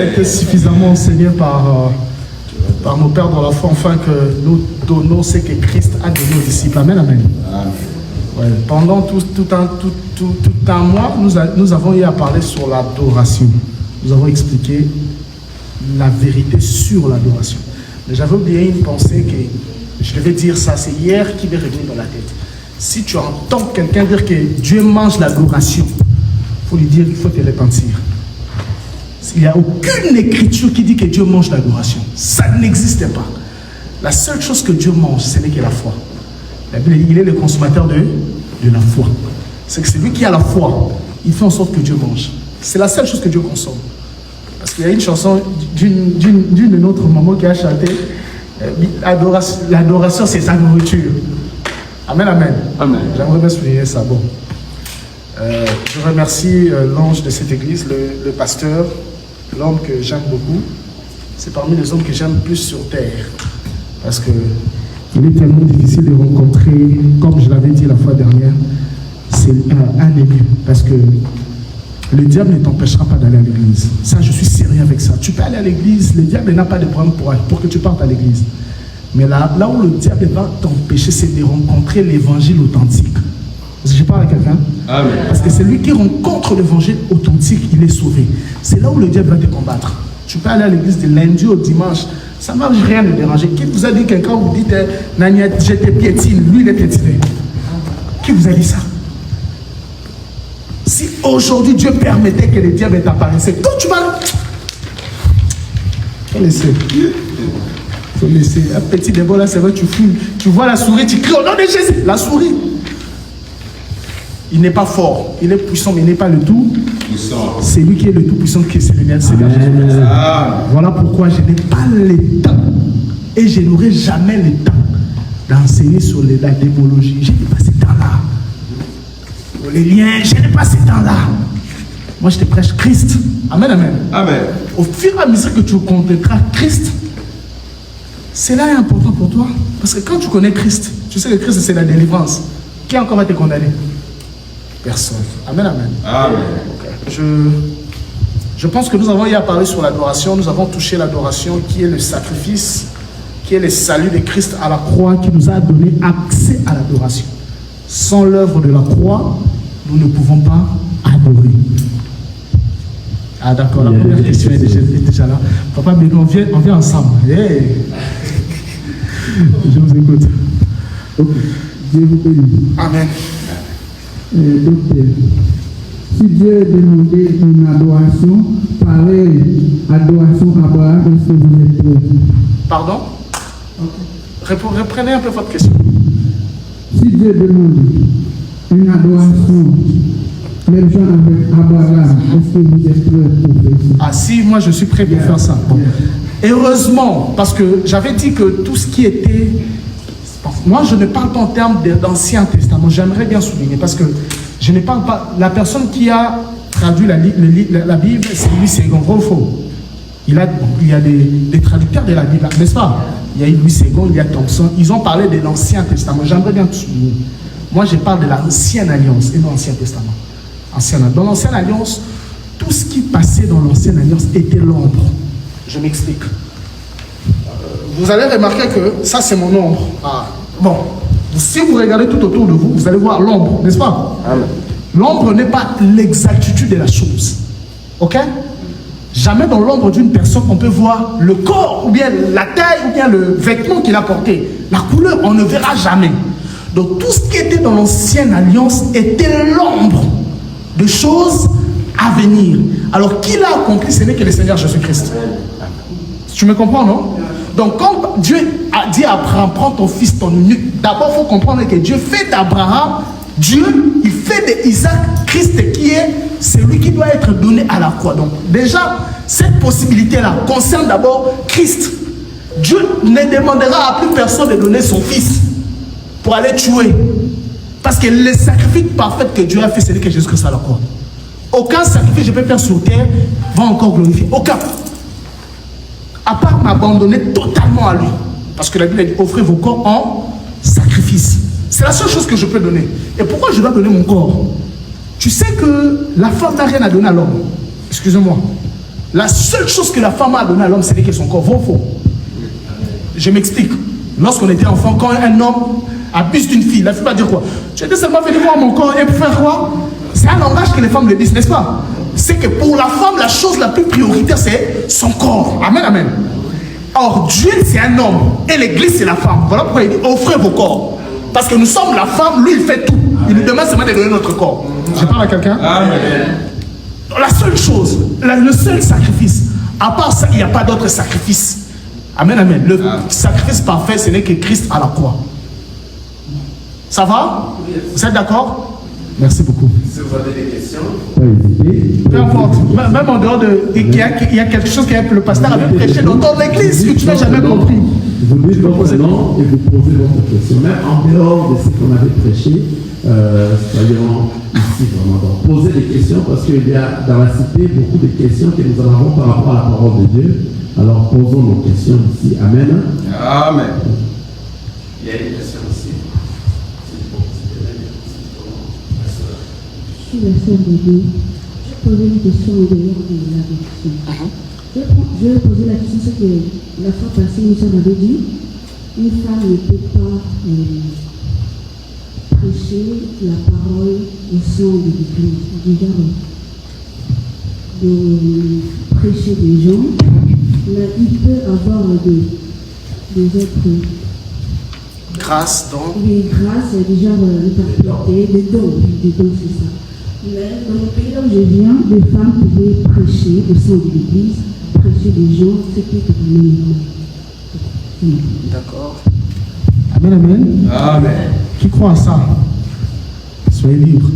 a été suffisamment enseigné par nos pères dans la foi, afin que nous donnons ce que Christ a donné aux disciples. Amen, amen. Ouais. Pendant tout un mois, nous avons eu à parler sur l'adoration. Nous avons expliqué la vérité sur l'adoration. Mais j'avais oublié une pensée que je devais dire ça, c'est hier qui m'est revenu dans la tête. Si tu entends quelqu'un dire que Dieu mange l'adoration, il faut lui dire qu'il faut te repentir. Il n'y a aucune écriture qui dit que Dieu mange l'adoration. Ça n'existe pas. La seule chose que Dieu mange, ce n'est que la foi. La Bible dit qu'il est le consommateur de la foi. C'est que c'est lui qui a la foi. Il fait en sorte que Dieu mange. C'est la seule chose que Dieu consomme. Parce qu'il y a une chanson d'une de notre maman qui a chanté l'adoration, c'est sa nourriture. Amen, amen. Amen. J'aimerais bien souligner ça. Bon. Je remercie l'ange de cette église, le pasteur, l'homme que j'aime beaucoup. C'est parmi les hommes que j'aime plus sur terre. Parce que il est tellement difficile de rencontrer, comme je l'avais dit la fois dernière, c'est un ennemi. Parce que le diable ne t'empêchera pas d'aller à l'église. Ça, je suis sérieux avec ça. Tu peux aller à l'église, le diable n'a pas de problème pour que tu partes à l'église. Mais là où le diable va t'empêcher, c'est de rencontrer l'évangile authentique. Je parle à quelqu'un. Parce que c'est lui qui rencontre l'évangile authentique, il est sauvé. C'est là où le diable va te combattre. Tu peux aller à l'église de lundi au dimanche. Ça ne va rien de déranger. Qui vous a dit que quand vous dites Nania, j'étais piétine, lui il est piétiné? Qui vous a dit ça? Si aujourd'hui Dieu permettait que le diable t'apparaissait, quand tu vas... Il faut laisser. Il faut laisser. Un petit débat là, c'est vrai, tu fouilles. Tu vois la souris, tu cries au nom de Jésus. La souris. Il n'est pas fort, il est puissant, mais il n'est pas le tout puissant. C'est lui qui est le tout puissant, qui est le Seigneur Jésus. Voilà pourquoi je n'ai pas le temps et je n'aurai jamais le temps d'enseigner sur la démologie. Je n'ai pas ce temps-là. Les liens, je n'ai pas ce temps-là. Moi, je te prêche Christ. Amen, amen. Amen. Au fur et à mesure que tu connaîtras Christ, cela est important pour toi. Parce que quand tu connais Christ, tu sais que Christ, c'est la délivrance. Qui encore va te condamner? Personne. Amen, amen. Amen. Okay. Je pense que nous avons eu à parler sur l'adoration. Nous avons touché l'adoration qui est le sacrifice, qui est le salut de Christ à la croix, qui nous a donné accès à l'adoration. Sans l'œuvre de la croix, nous ne pouvons pas adorer. Ah d'accord, la première question est déjà là. Papa, mais on vient ensemble. Hey. Je vous écoute. Okay. Dieu vous bénisse. Amen. Docteur, si Dieu demandait une adoration, pareille adoration à Abraham, est-ce que vous êtes prêt? Pardon? Reprenez un peu votre question. Si Dieu demande une adoration, même gens avec Abraham, est-ce que vous êtes prêt pour faire ça? Ah si, moi je suis prêt pour faire ça. Bon. Heureusement, parce que j'avais dit que tout ce qui était... Moi, je ne parle pas en termes d'Ancien Testament. J'aimerais bien souligner parce que je ne parle pas... La personne qui a traduit la Bible, c'est Louis Ségon. Vrai ou faux? Il y a des traducteurs de la Bible, n'est-ce pas? Il y a Louis Ségon, il y a Thompson. Ils ont parlé de l'Ancien Testament. J'aimerais bien souligner. Moi, je parle de l'Ancienne Alliance et non l'Ancien Testament. Dans l'Ancienne Alliance, tout ce qui passait dans l'Ancienne Alliance était l'ombre. Je m'explique. Vous allez remarquer que ça, c'est mon ombre. Ah. Bon, si vous regardez tout autour de vous, vous allez voir l'ombre, n'est-ce pas? L'ombre n'est pas l'exactitude de la chose. Ok? Jamais dans l'ombre d'une personne, on peut voir le corps, ou bien la taille, ou bien le vêtement qu'il a porté. La couleur, on ne verra jamais. Donc tout ce qui était dans l'ancienne alliance était l'ombre de choses à venir. Alors qui l'a accompli, ce n'est que le Seigneur Jésus-Christ. Tu me comprends, non? Donc quand Dieu a dit à Abraham, prends ton fils, ton unique, d'abord il faut comprendre que Dieu fait d'Abraham, Dieu, il fait d'Isaac Christ qui est celui qui doit être donné à la croix. Donc déjà, cette possibilité-là concerne d'abord Christ. Dieu ne demandera à plus personne de donner son fils pour aller tuer. Parce que le sacrifice parfait que Dieu a fait, c'est que Jésus-Christ à la croix. Aucun sacrifice que je peux faire sur terre va encore glorifier. Aucun. À part m'abandonner totalement à lui. Parce que la Bible dit, offrez vos corps en sacrifice. C'est la seule chose que je peux donner. Et pourquoi je dois donner mon corps? Tu sais que la femme n'a rien à donner à l'homme. Excusez-moi. La seule chose que la femme a donnée à l'homme, c'était que son corps. Vrai ou faux? Je m'explique. Lorsqu'on était enfant, quand un homme abuse d'une fille, la fille va dire quoi? Tu étais seulement venu voir mon corps et pour faire quoi? C'est un langage que les femmes le disent, n'est-ce pas? C'est que pour la femme, la chose la plus prioritaire, c'est son corps. Amen, amen. Or, Dieu, c'est un homme et l'église, c'est la femme. Voilà pourquoi il dit offrez vos corps. Parce que nous sommes la femme, lui, il fait tout. Il nous demande seulement de donner notre corps. Je parle à quelqu'un? Amen. La seule chose, le seul sacrifice, à part ça, il n'y a pas d'autre sacrifice. Amen, amen. Le sacrifice parfait, ce n'est que Christ à la croix. Ça va? Vous êtes d'accord? Merci beaucoup. Si vous avez des questions, peu importe, même en dehors de. Il y a quelque chose que le pasteur avait prêché dans ton église que tu n'as jamais compris. Vous dites votre nom et vous posez votre question. Même en dehors de ce qu'on avait prêché, soyons ici vraiment. Donc, posez des questions parce qu'il y a dans la cité beaucoup de questions que nous en avons par rapport à la parole de Dieu. Alors posons nos questions ici. Amen. Amen. Il y a des questions aussi. Je suis la sœur de Dieu. Je posais une question au dehors de la question. Je vais poser la question, c'est que la fois passée, nous avait dit, une femme ne peut pas prêcher la parole au sein de l'Église. Déjà, de prêcher des gens, mais il peut avoir des autres grâce, donc. Oui, grâce, déjà, interpréter, des dons, c'est ça. Mais dans le pays où je viens, des femmes pouvaient prêcher au sein de l'Église, prêcher des gens, c'était totalement normal. D'accord. Amen, amen. Amen. Qui croit à ça? Soyez libre.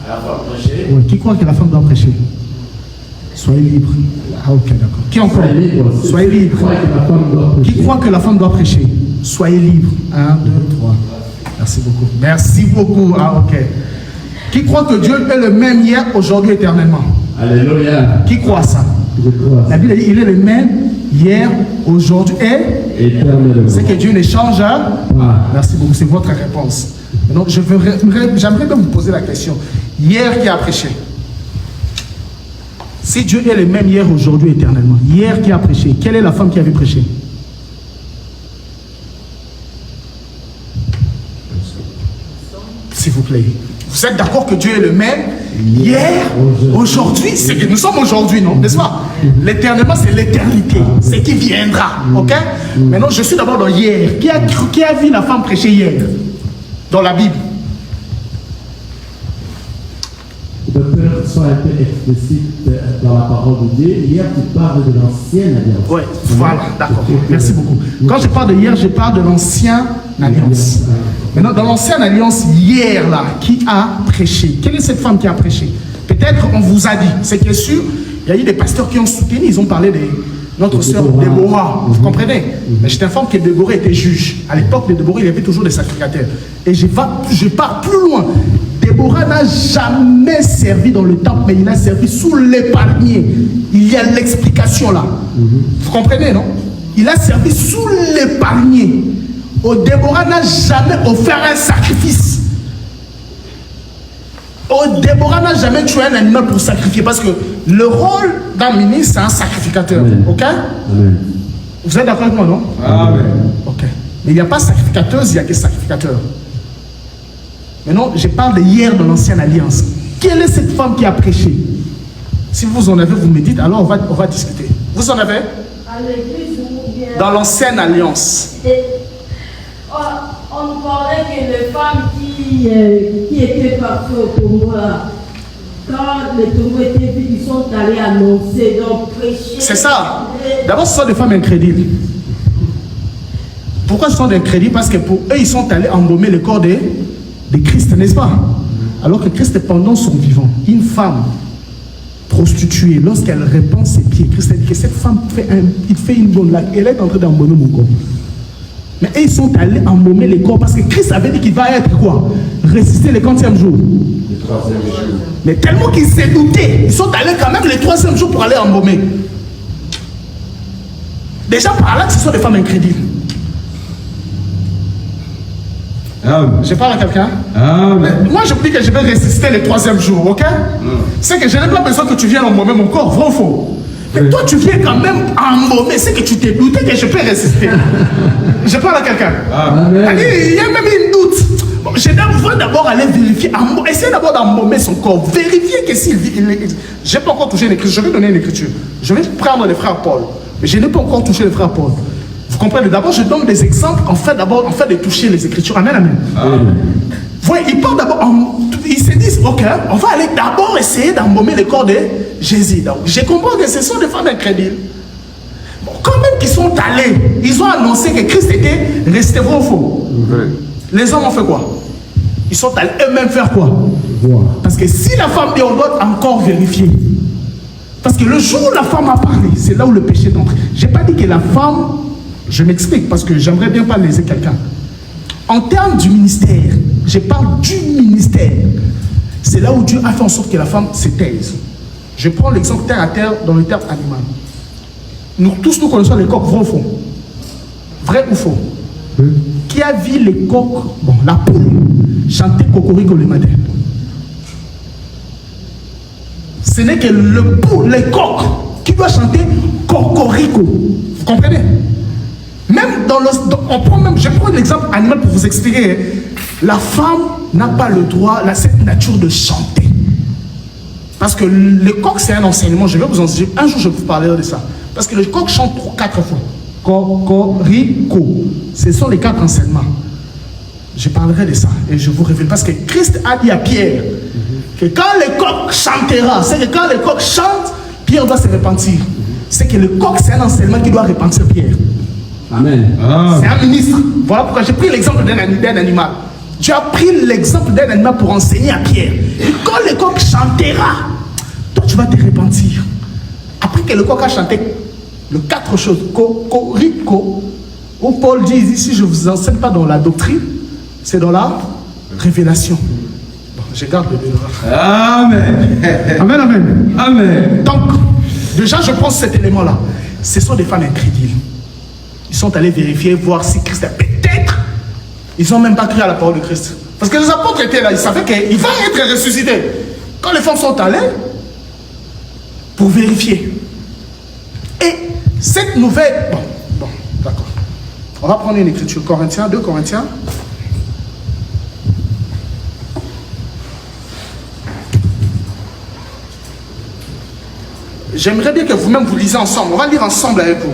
À la femme prêcher. Ouais, qui croit que la femme doit prêcher? Soyez libre. Ah, ok, d'accord. Qui encore? Soyez libre. Qui croit que la femme doit prêcher? Soyez libre. 1, 2, 3. Merci beaucoup. Merci beaucoup. Ah, ok. Qui croit que Dieu est le même hier, aujourd'hui, éternellement? Alléluia. Qui croit ça? Je crois. La Bible dit il est le même hier, aujourd'hui et éternellement. C'est que Dieu ne change. Merci beaucoup. C'est votre réponse. Donc, j'aimerais bien vous poser la question. Hier, qui a prêché? Si Dieu est le même hier, aujourd'hui, éternellement, hier qui a prêché, quelle est la femme qui avait prêché? S'il vous plaît. Vous êtes d'accord que Dieu est le même hier, aujourd'hui? C'est que nous sommes aujourd'hui, non? N'est-ce pas? L'éternellement, c'est l'éternité. C'est qui viendra. Ok? Maintenant, je suis d'abord dans hier. Qui a vu la femme prêcher hier? Dans la Bible. Docteur, sois un peu explicite dans la parole de Dieu. Hier, tu parles de l'ancienne alliance. Oui, voilà, d'accord. Merci beaucoup. Quand je parle de hier, je parle de l'ancienne alliance. Maintenant, dans l'ancienne alliance, hier, là, qui a prêché? Quelle est cette femme qui a prêché? Peut-être on vous a dit, c'est que sûr, il y a eu des pasteurs qui ont soutenu, ils ont parlé de notre sœur Déborah. Vous comprenez? Mais je t'informe que Déborah était juge. À l'époque de Déborah, il y avait toujours des sacrificateurs. Et je pars plus loin. Déborah n'a jamais servi dans le temple, mais il a servi sous les palmiers. Il y a l'explication là. Vous comprenez, non? Il a servi sous les palmiers. Déborah n'a jamais offert un sacrifice. Déborah n'a jamais tué un animal pour sacrifier. Parce que le rôle d'un ministre, c'est un sacrificateur. Amen. Ok? Amen. Vous êtes d'accord avec moi, non? Amen. Ok. Mais il n'y a pas sacrificateuse, il n'y a que sacrificateur. Maintenant, je parle de hier dans l'ancienne alliance. Quelle est cette femme qui a prêché? Si vous en avez, vous me dites, alors on va discuter. Vous en avez? À l'église ou bien... Dans l'ancienne alliance. On parlait que les femmes qui étaient parties au tombeau, quand le tombeau était vide, ils sont allés annoncer, donc prêcher. C'est ça. D'abord, ce sont des femmes incrédules. Pourquoi ce sont des incrédules? Parce que pour eux, ils sont allés embaumer le corps de Christ, n'est-ce pas? Alors que Christ, pendant son vivant, une femme prostituée, lorsqu'elle répand ses pieds, Christ a dit que cette femme fait une bonne laque. Elle est en train d'embaumer mon corps. Mais ils sont allés embaumer les corps parce que Christ avait dit qu'il va être quoi? Ressuscité le 40e jour. Le 3e jour. Mais tellement qu'ils s'est douté, ils sont allés quand même le 3e jour pour aller embaumer. Déjà par là, ce sont des femmes incrédules. Je parle à quelqu'un. Moi, je me dis que je vais ressusciter le 3e jour, ok? C'est que je n'ai pas besoin que tu viennes embaumer mon corps, vrai ou faux? Mais toi, tu viens quand même embaumer. C'est que tu t'es douté que je peux résister. Je parle à quelqu'un. Il y a même une doute. Bon, je dois d'abord aller vérifier. Essayer d'abord d'embaumer son corps. Vérifier que s'il vit. Je n'ai pas encore touché une écriture. Je vais donner une écriture. Je vais prendre le frère Paul. Mais je n'ai pas encore touché le frère Paul. Vous comprenez? D'abord, je donne des exemples en fait de toucher les écritures. Amen, amen. Voyez, ils parlent d'abord. Ils se disent, ok, on va aller d'abord essayer d'embaumer le corps de Jésus. Donc, je comprends que ce sont des femmes incrédules. Bon, quand même qu'ils sont allés, ils ont annoncé que Christ était resté vrai ou faux. Les hommes ont fait quoi? Ils sont allés eux-mêmes faire quoi? Parce que si la femme dit, on doit encore vérifier. Parce que le jour où la femme a parlé, c'est là où le péché est entré. Je n'ai pas dit que la femme, je m'explique parce que j'aimerais bien pas léser quelqu'un. En termes du ministère, je parle du ministère. C'est là où Dieu a fait en sorte que la femme se taise. Je prends l'exemple terre à terre dans le terme animal. Nous tous, nous connaissons les coqs, vrai ou faux? Vrai ou faux? Qui a vu les coqs, bon, la poule, chanter Cocorico le matin? Ce n'est que les coqs qui doit chanter Cocorico. Vous comprenez? Même dans le... je prends l'exemple animal pour vous expliquer. La femme n'a pas le droit, cette nature de chanter. Parce que le coq, c'est un enseignement. Je vais vous enseigner. Un jour, je vais vous parler de ça. Parce que le coq chante 4 fois. Cocorico. Ce sont les 4 enseignements. Je parlerai de ça. Et je vous révèle. Parce que Christ a dit à Pierre que quand le coq chantera, c'est que quand le coq chante, Pierre doit se repentir. C'est que le coq, c'est un enseignement qui doit repentir Pierre. Amen. C'est un ministre. Voilà pourquoi j'ai pris l'exemple d'un animal. Tu as pris l'exemple d'un animal pour enseigner à Pierre. Et quand le coq chantera, toi tu vas te repentir. Après que le coq a chanté les 4 choses, Cocorico, où Paul dit ici, je ne vous enseigne pas dans la doctrine, c'est dans la révélation. Bon, je garde le débat. Amen. Amen, amen. Amen. Donc, déjà je pense cet élément-là. Ce sont des femmes incrédules. Ils sont allés vérifier, voir si Christ a peut-être. Ils n'ont même pas cru à la parole de Christ. Parce que les apôtres étaient là, ils savaient qu'il va être ressuscité. Quand les femmes sont allées, pour vérifier. Et cette nouvelle... Bon, d'accord. On va prendre une écriture. Corinthiens, 2 Corinthiens. J'aimerais bien que vous-même vous lisez ensemble. On va lire ensemble avec vous.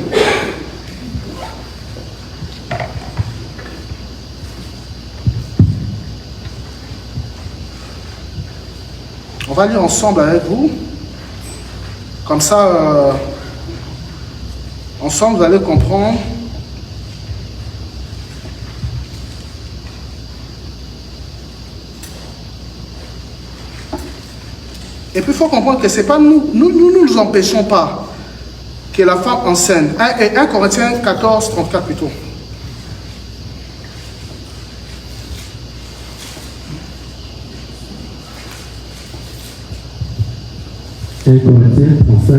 On va lire ensemble avec vous. Comme ça, ensemble, vous allez comprendre. Et puis, il faut comprendre que ce n'est pas nous nous empêchons pas que la femme enseigne. 1 Corinthiens 14, 34 plutôt. Un Corinthiens 35,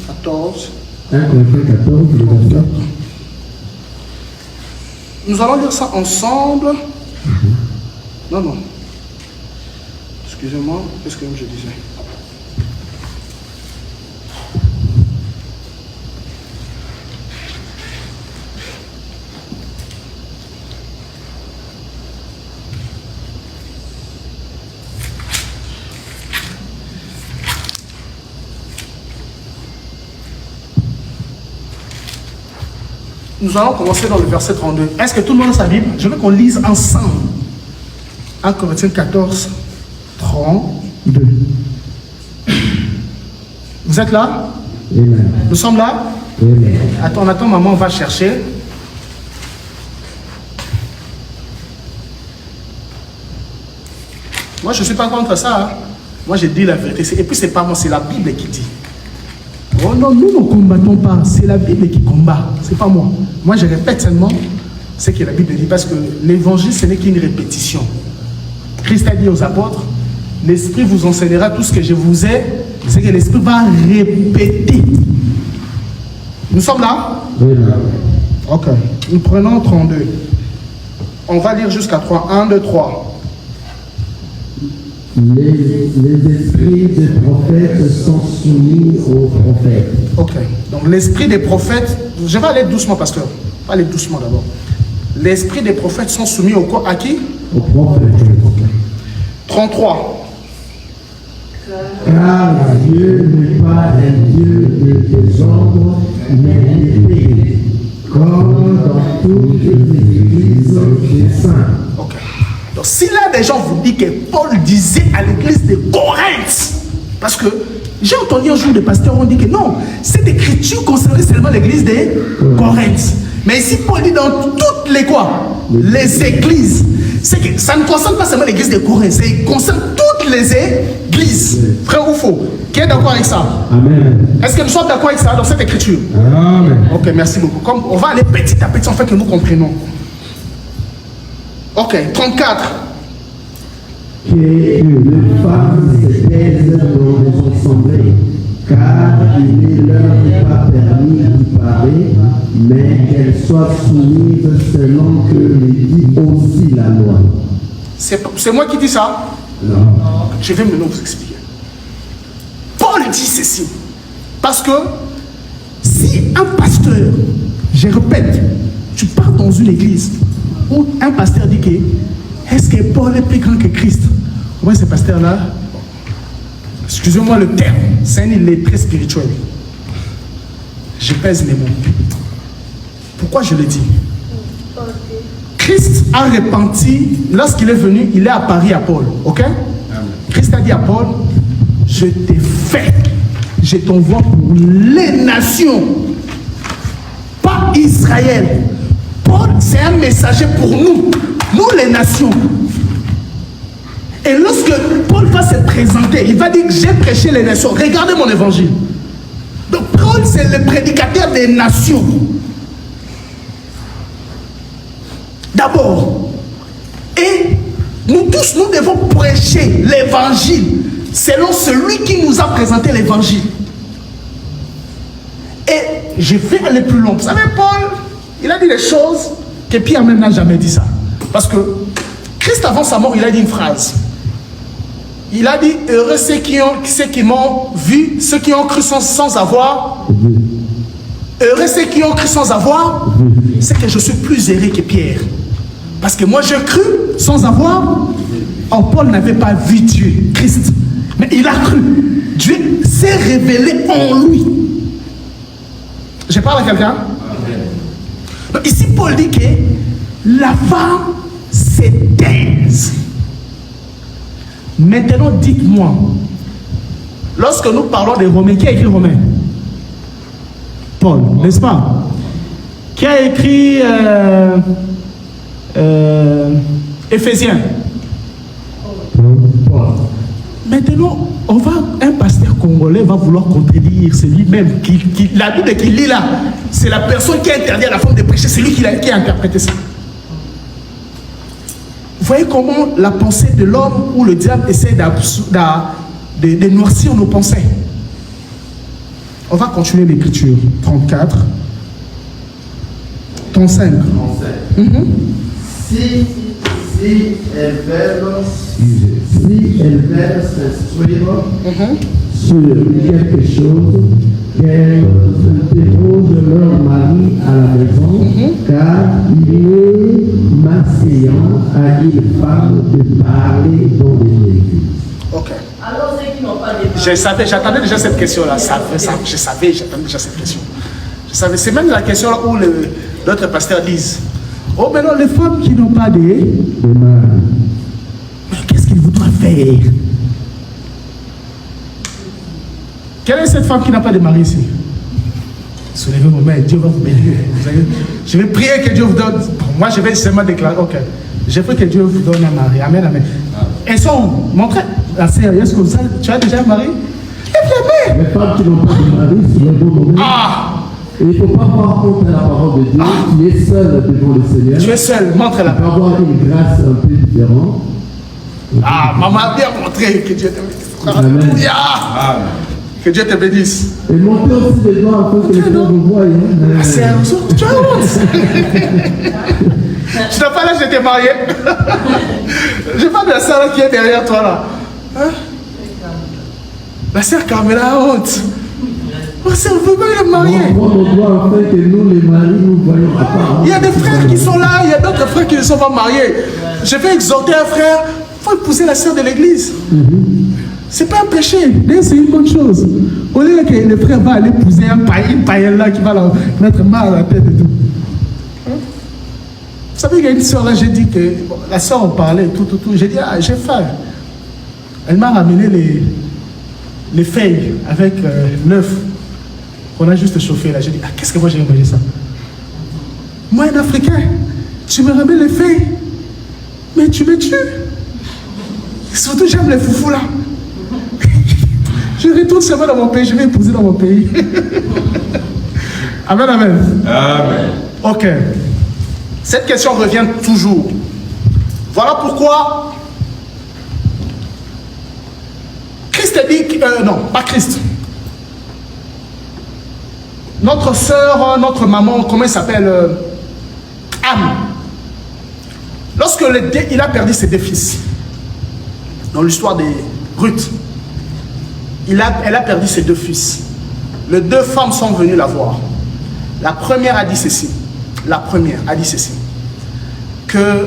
14. 1 Corinthiens 14, le verset. Nous allons lire ça ensemble. Non. Excusez-moi, qu'est-ce que je disais? Nous allons commencer dans le verset 32. Est-ce que tout le monde a sa Bible? Je veux qu'on lise ensemble. 1 Corinthiens 14, 32. Vous êtes là? Amen. Nous sommes là? Amen. Attends, maman, on va chercher. Moi, je ne suis pas contre ça. Hein. Moi, je dis la vérité. Et puis, c'est pas moi, c'est la Bible qui dit. Oh non, nous ne combattons pas. C'est la Bible qui combat. C'est pas moi. Moi, je répète seulement ce que la Bible dit. Parce que l'évangile, ce n'est qu'une répétition. Christ a dit aux apôtres, l'Esprit vous enseignera tout ce que je vous ai. C'est que l'Esprit va répéter. Nous sommes là? Oui. Ok. Nous prenons 32. On va lire jusqu'à 3. 1, 2, 3. Les esprits de prophètes sont soumis aux prophètes. Ok. Donc l'esprit des prophètes, je vais aller doucement, pasteur. On va aller doucement d'abord. L'esprit des prophètes sont soumis au quoi? À qui? Aux prophètes. 33. Car Dieu n'est pas un Dieu de désordre, mais d'épée, comme dans toutes les églises des saints. Ok. Donc si là des gens vous disent que Paul disait à l'église de Corinthe, parce que j'ai entendu un jour des pasteurs ont dit que non, cette écriture concernait seulement l'église de Corinthe. Mais ici Paul dit dans toutes les quoi? Les églises. C'est que ça ne concerne pas seulement l'église de Corinthe, ça concerne toutes les églises. Frère ou faux? Qui est d'accord avec ça? Amen. Est-ce que nous sommes d'accord avec ça dans cette écriture? Amen. Ok, merci beaucoup. Comme on va aller petit à petit, en fait, que nous comprenons. Ok, 34. Que les femmes se taisent dans les assemblées, car il ne leur est pas permis d'y parler, mais qu'elles soient soumises selon que le dit aussi la loi. C'est moi qui dis ça? Non. Je vais maintenant vous expliquer. Paul dit ceci. Parce que si un pasteur, je répète, tu pars dans une église où un pasteur dit que est-ce que Paul est plus grand que Christ? Ouais, ce pasteur-là, excusez-moi le terme, c'est un illettré spirituel. Je pèse mes mots. Pourquoi je le dis? Christ a repenti, lorsqu'il est venu, il est apparu à Paul, ok? Christ a dit à Paul, je t'ai fait, je t'envoie pour les nations, pas Israël. Paul, c'est un messager pour nous, les nations. Et lorsque Paul va se présenter, il va dire que j'ai prêché les nations. Regardez mon évangile. Donc Paul, c'est le prédicateur des nations. D'abord. Et nous tous, nous devons prêcher l'évangile selon celui qui nous a présenté l'évangile. Et je vais aller plus loin. Vous savez, Paul, il a dit des choses que Pierre même n'a jamais dit ça. Parce que Christ, avant sa mort, il a dit une phrase. Il a dit, heureux ceux qui m'ont vu, ceux qui ont cru sans avoir. Heureux ceux qui ont cru sans avoir. C'est que je suis plus heureux que Pierre. Parce que moi, j'ai cru sans avoir. Oh, Paul n'avait pas vu Dieu, Christ. Mais il a cru. Dieu s'est révélé en lui. Je parle à quelqu'un? Donc ici, Paul dit que la femme se taise. Maintenant, dites-moi, lorsque nous parlons des Romains, qui a écrit Romains? Paul, n'est-ce pas? Qui a écrit Éphésiens? Maintenant, un pasteur congolais va vouloir contredire celui-même. La Bible qu'il lit là, c'est la personne qui a interdit à la femme de prêcher, c'est lui qui a interprété ça. Vous voyez comment la pensée de l'homme ou le diable essaie de noircir nos pensées. On va continuer l'écriture. 34. 35. Si elles veulent s'instruire sur quelque chose, qu'elles déposent leur mari à la maison, car il est malséant à une femme de parler dans les églises. Ok. Alors, ceux qui n'ont pas de J'attendais déjà cette question-là. J'attendais déjà cette question. C'est même la question là où d'autres pasteurs disent, oh, maintenant les femmes qui n'ont pas de mari, mais qu'est-ce qu'ils voudraient faire? Quelle est cette femme qui n'a pas de mari ici? Soulevez vos mains, Dieu va vous bénir. Je vais prier que Dieu vous donne. Moi, je vais seulement déclarer, ok. Je prie que Dieu vous donne un mari. Amen, amen. Elles sont où? Montrez la sérieuse comme ça. Tu as déjà un mari? Les femmes qui n'ont pas de mari, c'est le bon moment. Et il ne faut pas avoir honte à la parole de Dieu. Tu es seul devant le Seigneur. Tu es seul, montre-la. Tu peux avoir une grâce un peu différente. Maman a bien montré. Que Dieu te bénisse. Alléluia. Que Dieu te bénisse. Et montez aussi des doigts afin que les gens vous voient. C'est un saut. Tu as honte. Tu n'as pas l'âge de te marier. Je parle de la sœur qui est derrière toi là. Hein? La sœur Carmela a honte. Ma sœur ne veut pas le marier. On doit en fait que nous, les maris, nous voyons à part. Il y a des frères qui sont là, il y a d'autres frères qui ne sont pas mariés. Je vais exhorter un frère, il faut épouser la sœur de l'église. C'est pas un péché, c'est une bonne chose. Au lieu que le frère va aller épouser un païen là qui va leur mettre mal à la tête et tout. Vous savez, il y a une soeur là, j'ai dit que bon, la soeur en parlait, tout. J'ai dit, ah, j'ai faim. Elle m'a ramené les feuilles avec l'œuf qu'on a juste chauffé là. J'ai dit, ah, qu'est-ce que moi j'ai mangé ça? Moi, un Africain, tu me ramènes les feuilles, mais tu me tues. Surtout, j'aime les foufous là. Je retourne seulement dans mon pays, je vais épouser dans mon pays. Amen, amen. Amen. Ok. Cette question revient toujours. Voilà pourquoi Christ a dit, non, pas Christ. Notre sœur, notre maman, comment elle s'appelle, Anne. Lorsque il a perdu ses deux fils, dans l'histoire des Ruth, elle a perdu ses deux fils. Les deux femmes sont venues la voir. La première a dit ceci. Que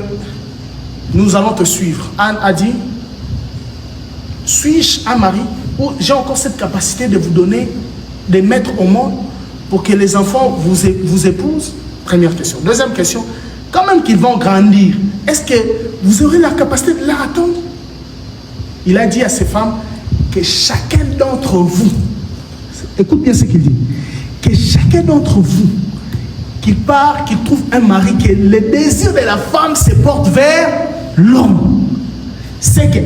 nous allons te suivre. Anne a dit, suis-je un mari ou j'ai encore cette capacité de vous donner, de mettre au monde pour que les enfants vous épousent? Première question. Deuxième question, quand même qu'ils vont grandir, est-ce que vous aurez la capacité de leur attendre? Il a dit à ces femmes que chacun d'entre vous, écoute bien ce qu'il dit, que chacun d'entre vous, qu'il part, qu'il trouve un mari, que le désir de la femme se porte vers l'homme. C'est que,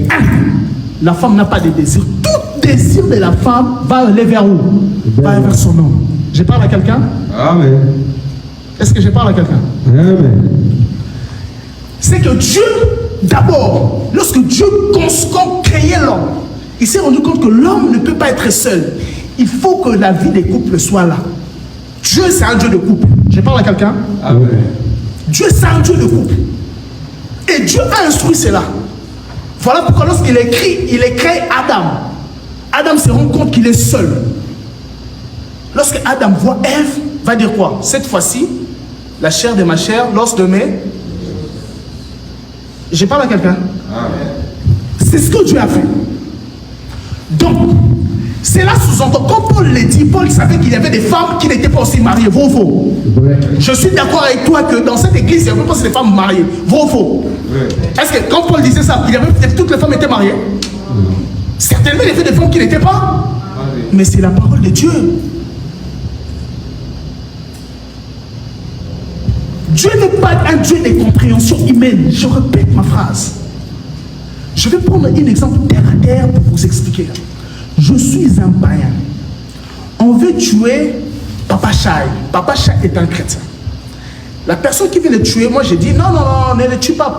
la femme n'a pas de désir. Tout désir de la femme va aller vers où? Va aller vers son homme. Je parle à quelqu'un? Amen. Est-ce que je parle à quelqu'un? Amen. C'est que Dieu, d'abord, lorsque Dieu créait l'homme, il s'est rendu compte que l'homme ne peut pas être seul. Il faut que la vie des couples soit là. Dieu, c'est un Dieu de couple. Je parle à quelqu'un? Amen. Dieu, c'est un Dieu de couple. Et Dieu a instruit cela. Voilà pourquoi lorsqu'il crée Adam, Adam se rend compte qu'il est seul. Lorsque Adam voit Ève, va dire quoi? Cette fois-ci, la chair de ma chair, l'os de mes... Je parle à quelqu'un? C'est ce que Dieu a fait. Donc, c'est là sous-entendu. Quand Paul le dit, Paul savait qu'il y avait des femmes qui n'étaient pas aussi mariées. Vrai ou faux? Je suis d'accord avec toi que dans cette église, il n'y avait pas des femmes mariées. Vrai ou faux? Est-ce que quand Paul disait ça, toutes les femmes étaient mariées? Certainement, il y avait des femmes qui n'étaient pas. Mais c'est la parole de Dieu. Dieu n'est pas un Dieu de compréhension humaine. Je répète ma phrase. Je vais prendre un exemple terre à terre pour vous expliquer. Je suis un païen. On veut tuer Papa Chai. Papa Chai est un chrétien. La personne qui veut le tuer, moi j'ai dit non, ne le tue pas,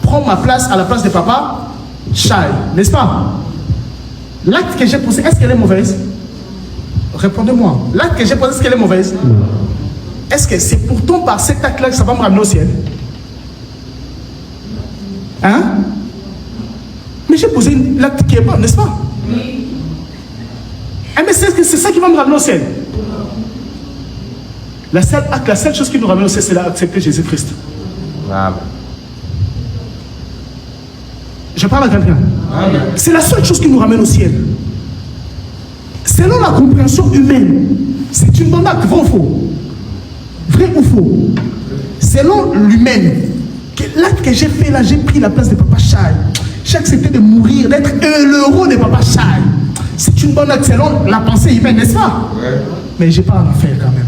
prends ma place à la place de Papa Chai. N'est-ce pas? L'acte que j'ai posé, est-ce qu'elle est mauvaise? Répondez-moi. L'acte que j'ai posé, est-ce qu'elle est mauvaise? Est-ce que c'est pourtant par cet acte-là que ça va me ramener au ciel? Hein? Mais j'ai posé l'acte qui est bon, n'est-ce pas? Oui. Mais c'est ça qui va me ramener au ciel. La seule chose qui nous ramène au ciel, c'est d'accepter Jésus-Christ. Amen. Je parle à quelqu'un. C'est la seule chose qui nous ramène au ciel. Selon la compréhension humaine, c'est une bonne acte, vrai ou faux? Vrai ou faux? Selon l'humaine, l'acte que j'ai fait là, j'ai pris la place de Papa Chai. J'ai accepté de mourir, d'être l'héros de Papa Chai. C'est une bonne acte selon la pensée humaine, n'est-ce pas? Ouais. Mais j'ai pas à en faire quand même.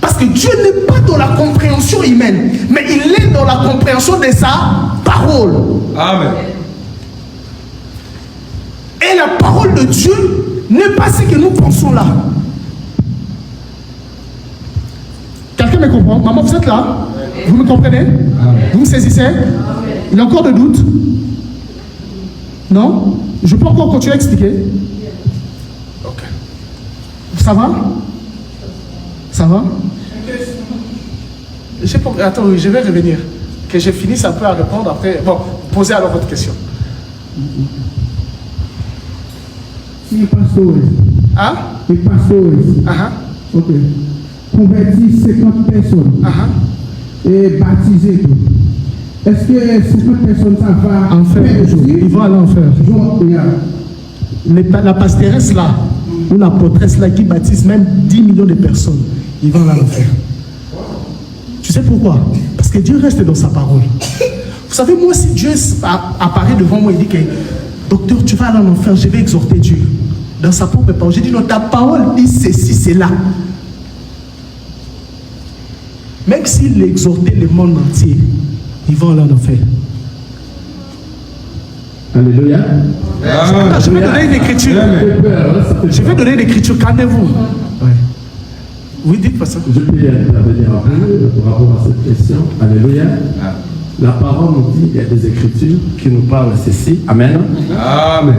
Parce que Dieu n'est pas dans la compréhension humaine, mais il est dans la compréhension de sa parole. Amen. Et la parole de Dieu n'est pas ce que nous pensons là. Quelqu'un me comprend? Maman, vous êtes là? Vous me comprenez? Amen. Vous me saisissez? Amen. Il y a encore de doutes? Non? Je peux encore continuer à expliquer? Ok. Ça va? Ça va? Attends, je vais revenir. Que je finisse un peu à répondre après. Bon, posez alors votre question. Si un pasteur, Hein? un pasteur, Uh-huh. ok, convertit 50 personnes Uh-huh. et baptiser tout. Est-ce que 50 personnes, ça va Enfer. Ils vont à l'enfer. La pastoresse là, ou la prêtresse là qui baptise même 10 millions de personnes, ils vont à l'enfer. Tu sais pourquoi? Parce que Dieu reste dans sa parole. Vous savez, moi, si Dieu apparaît devant moi et dit que docteur, tu vas aller en enfer, je vais exhorter Dieu. Dans sa propre parole, j'ai dit non, ta parole dit ceci, c'est là. Même s'il exhortait le monde entier, ils vont aller en enfer. Alléluia. Je vais donner une écriture. Je vais donner une écriture, calmez-vous. Ouais. Oui, dites pas ça. Je peux y intervenir un peu par rapport à cette question. Alléluia. La parole nous dit, il y a des écritures qui nous parlent ceci. Amen. Amen.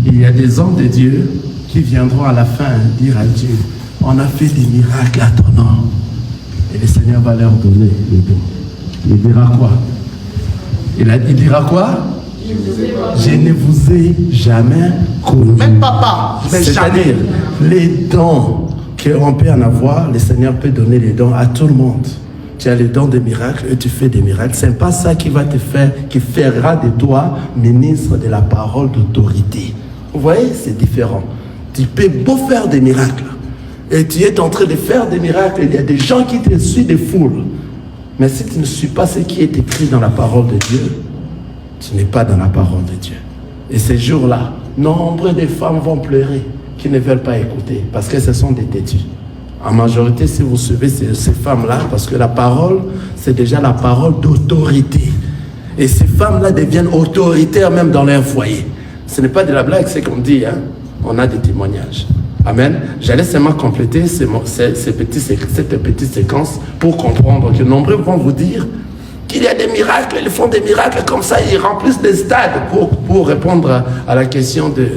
Il y a des hommes de Dieu qui viendront à la fin dire à Dieu, on a fait des miracles à ton nom. Et le Seigneur va leur donner les dons. Il dira quoi? Il dira quoi? Je ne vous ai jamais connu. Même papa, mais C'est-à-dire, jamais. les dons qu'on peut en avoir, le Seigneur peut donner les dons à tout le monde. Tu as les dons des miracles et tu fais des miracles. Ce n'est pas ça qui va te faire, qui fera de toi ministre de la parole d'autorité. Vous voyez, c'est différent. Tu peux beau faire des miracles. Et tu es en train de faire des miracles. Il y a des gens qui te suivent, des foules. Mais si tu ne suis pas ce qui est écrit dans la parole de Dieu, tu n'es pas dans la parole de Dieu. Et ces jours-là, nombre de femmes vont pleurer qui ne veulent pas écouter parce que ce sont des têtus. En majorité, si vous suivez ces femmes-là, parce que la parole, c'est déjà la parole d'autorité. Et ces femmes-là deviennent autoritaires même dans leur foyer. Ce n'est pas de la blague, c'est qu'on dit, hein? On a des témoignages. Amen. J'allais seulement compléter cette petite séquence pour comprendre que nombreux vont vous dire qu'il y a des miracles, ils font des miracles comme ça, ils remplissent des stades pour répondre à la question de...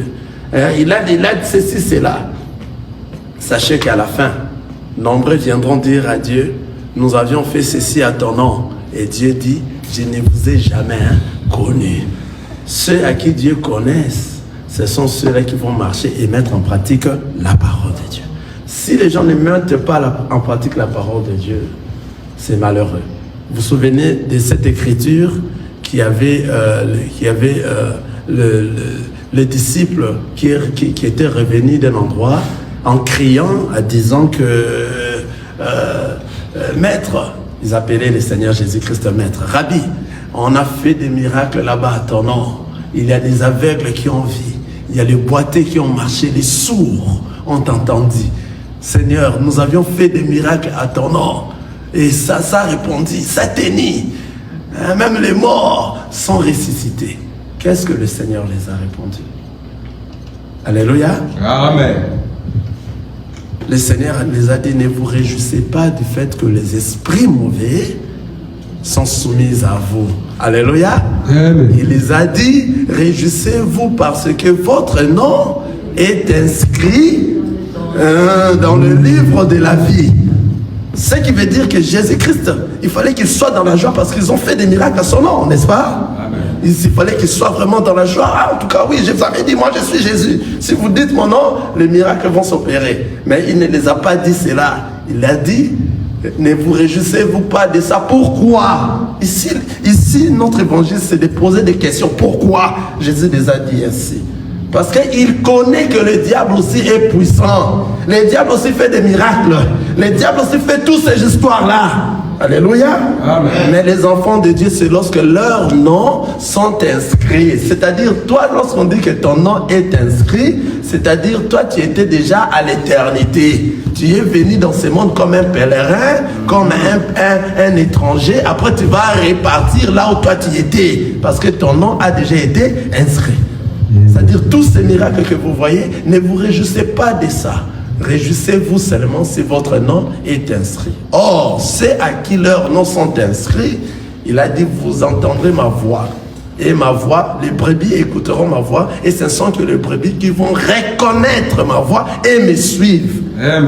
il a ceci, c'est là. Sachez qu'à la fin, nombreux viendront dire à Dieu, nous avions fait ceci à ton nom. Et Dieu dit, je ne vous ai jamais connu. Ceux à qui Dieu connaisse, ce sont ceux-là qui vont marcher et mettre en pratique la parole de Dieu. Si les gens ne mettent pas en pratique la parole de Dieu, c'est malheureux. Vous vous souvenez de cette écriture qui avait le disciple qui était revenu d'un endroit en criant, en disant que maître, ils appelaient le Seigneur Jésus-Christ maître, Rabbi, on a fait des miracles là-bas à ton nom. Il y a des aveugles qui ont vu, il y a les boiteux qui ont marché, les sourds ont entendu. Seigneur, nous avions fait des miracles à ton nom. Et ça répondit, ça tenit. Même les morts sont ressuscités. Qu'est-ce que le Seigneur les a répondu? Alléluia. Amen. Le Seigneur les a dit, ne vous réjouissez pas du fait que les esprits mauvais sont soumis à vous. Alléluia. Amen. Il les a dit, réjouissez-vous parce que votre nom est inscrit dans le livre de la vie. Ce qui veut dire que Jésus-Christ, il fallait qu'il soit dans la joie parce qu'ils ont fait des miracles à son nom, n'est-ce pas? Amen. Il fallait qu'il soit vraiment dans la joie. Ah, en tout cas, oui, je vous avais dit, moi je suis Jésus. Si vous dites mon nom, les miracles vont s'opérer. Mais il ne les a pas dit cela. Il a dit, ne vous réjouissez-vous pas de ça. Pourquoi? Ici, notre évangile, c'est de poser des questions. Pourquoi Jésus les a dit ainsi? Parce qu'il connaît que le diable aussi est puissant. Le diable aussi fait des miracles. Le diable aussi fait toutes ces histoires-là. Alléluia. Amen. Mais les enfants de Dieu, c'est lorsque leurs noms sont inscrits. C'est-à-dire, toi, lorsqu'on dit que ton nom est inscrit, c'est-à-dire, toi, tu étais déjà à l'éternité. Tu es venu dans ce monde comme un pèlerin, comme un étranger. Après, tu vas repartir là où toi tu étais. Parce que ton nom a déjà été inscrit. C'est-à-dire, tous ces miracles que vous voyez, ne vous réjouissez pas de ça. Réjouissez-vous seulement si votre nom est inscrit. Or, ceux à qui leurs noms sont inscrits, il a dit, vous entendrez ma voix. Et ma voix, les brebis écouteront ma voix. Et ce sont que les brebis qui vont reconnaître ma voix et me suivre.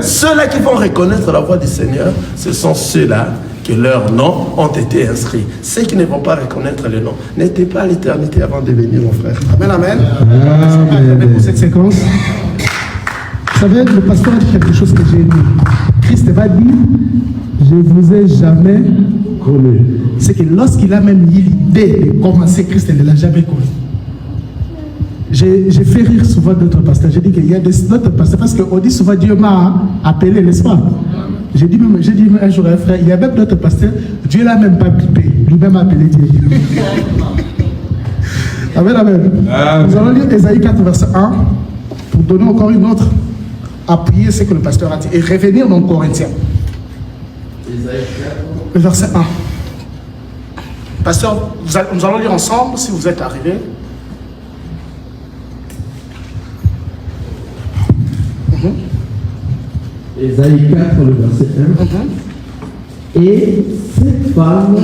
Ceux-là qui vont reconnaître la voix du Seigneur, ce sont ceux-là que leurs noms ont été inscrits. Ceux qui ne vont pas reconnaître le nom n'étaient pas à l'éternité avant de venir, mon frère. Amen, amen. Amen. Pour cette séquence. Vous savez, le pasteur a dit quelque chose que j'ai aimé. Christ va dire, je ne vous ai jamais connu. C'est que lorsqu'il a même eu l'idée de commencer, Christ ne l'a jamais connu. J'ai fait rire souvent d'autres pasteurs. J'ai dit qu'il y a d'autres pasteurs, parce qu'on dit souvent Dieu m'a appelé, n'est-ce pas? J'ai dit un jour à un frère, il y a même d'autres pasteurs, Dieu l'a même pas pipé, lui-même a appelé Dieu. Amen, amen. Nous allons lire Ésaïe 4, verset 1, pour donner encore une autre, appuyer ce que le pasteur a dit, et revenir dans Corinthiens. Ésaïe 4. Le verset 1. Pasteur, nous allons lire ensemble, si vous êtes arrivés. Ésaïe 4, le verset 1. Et ces femmes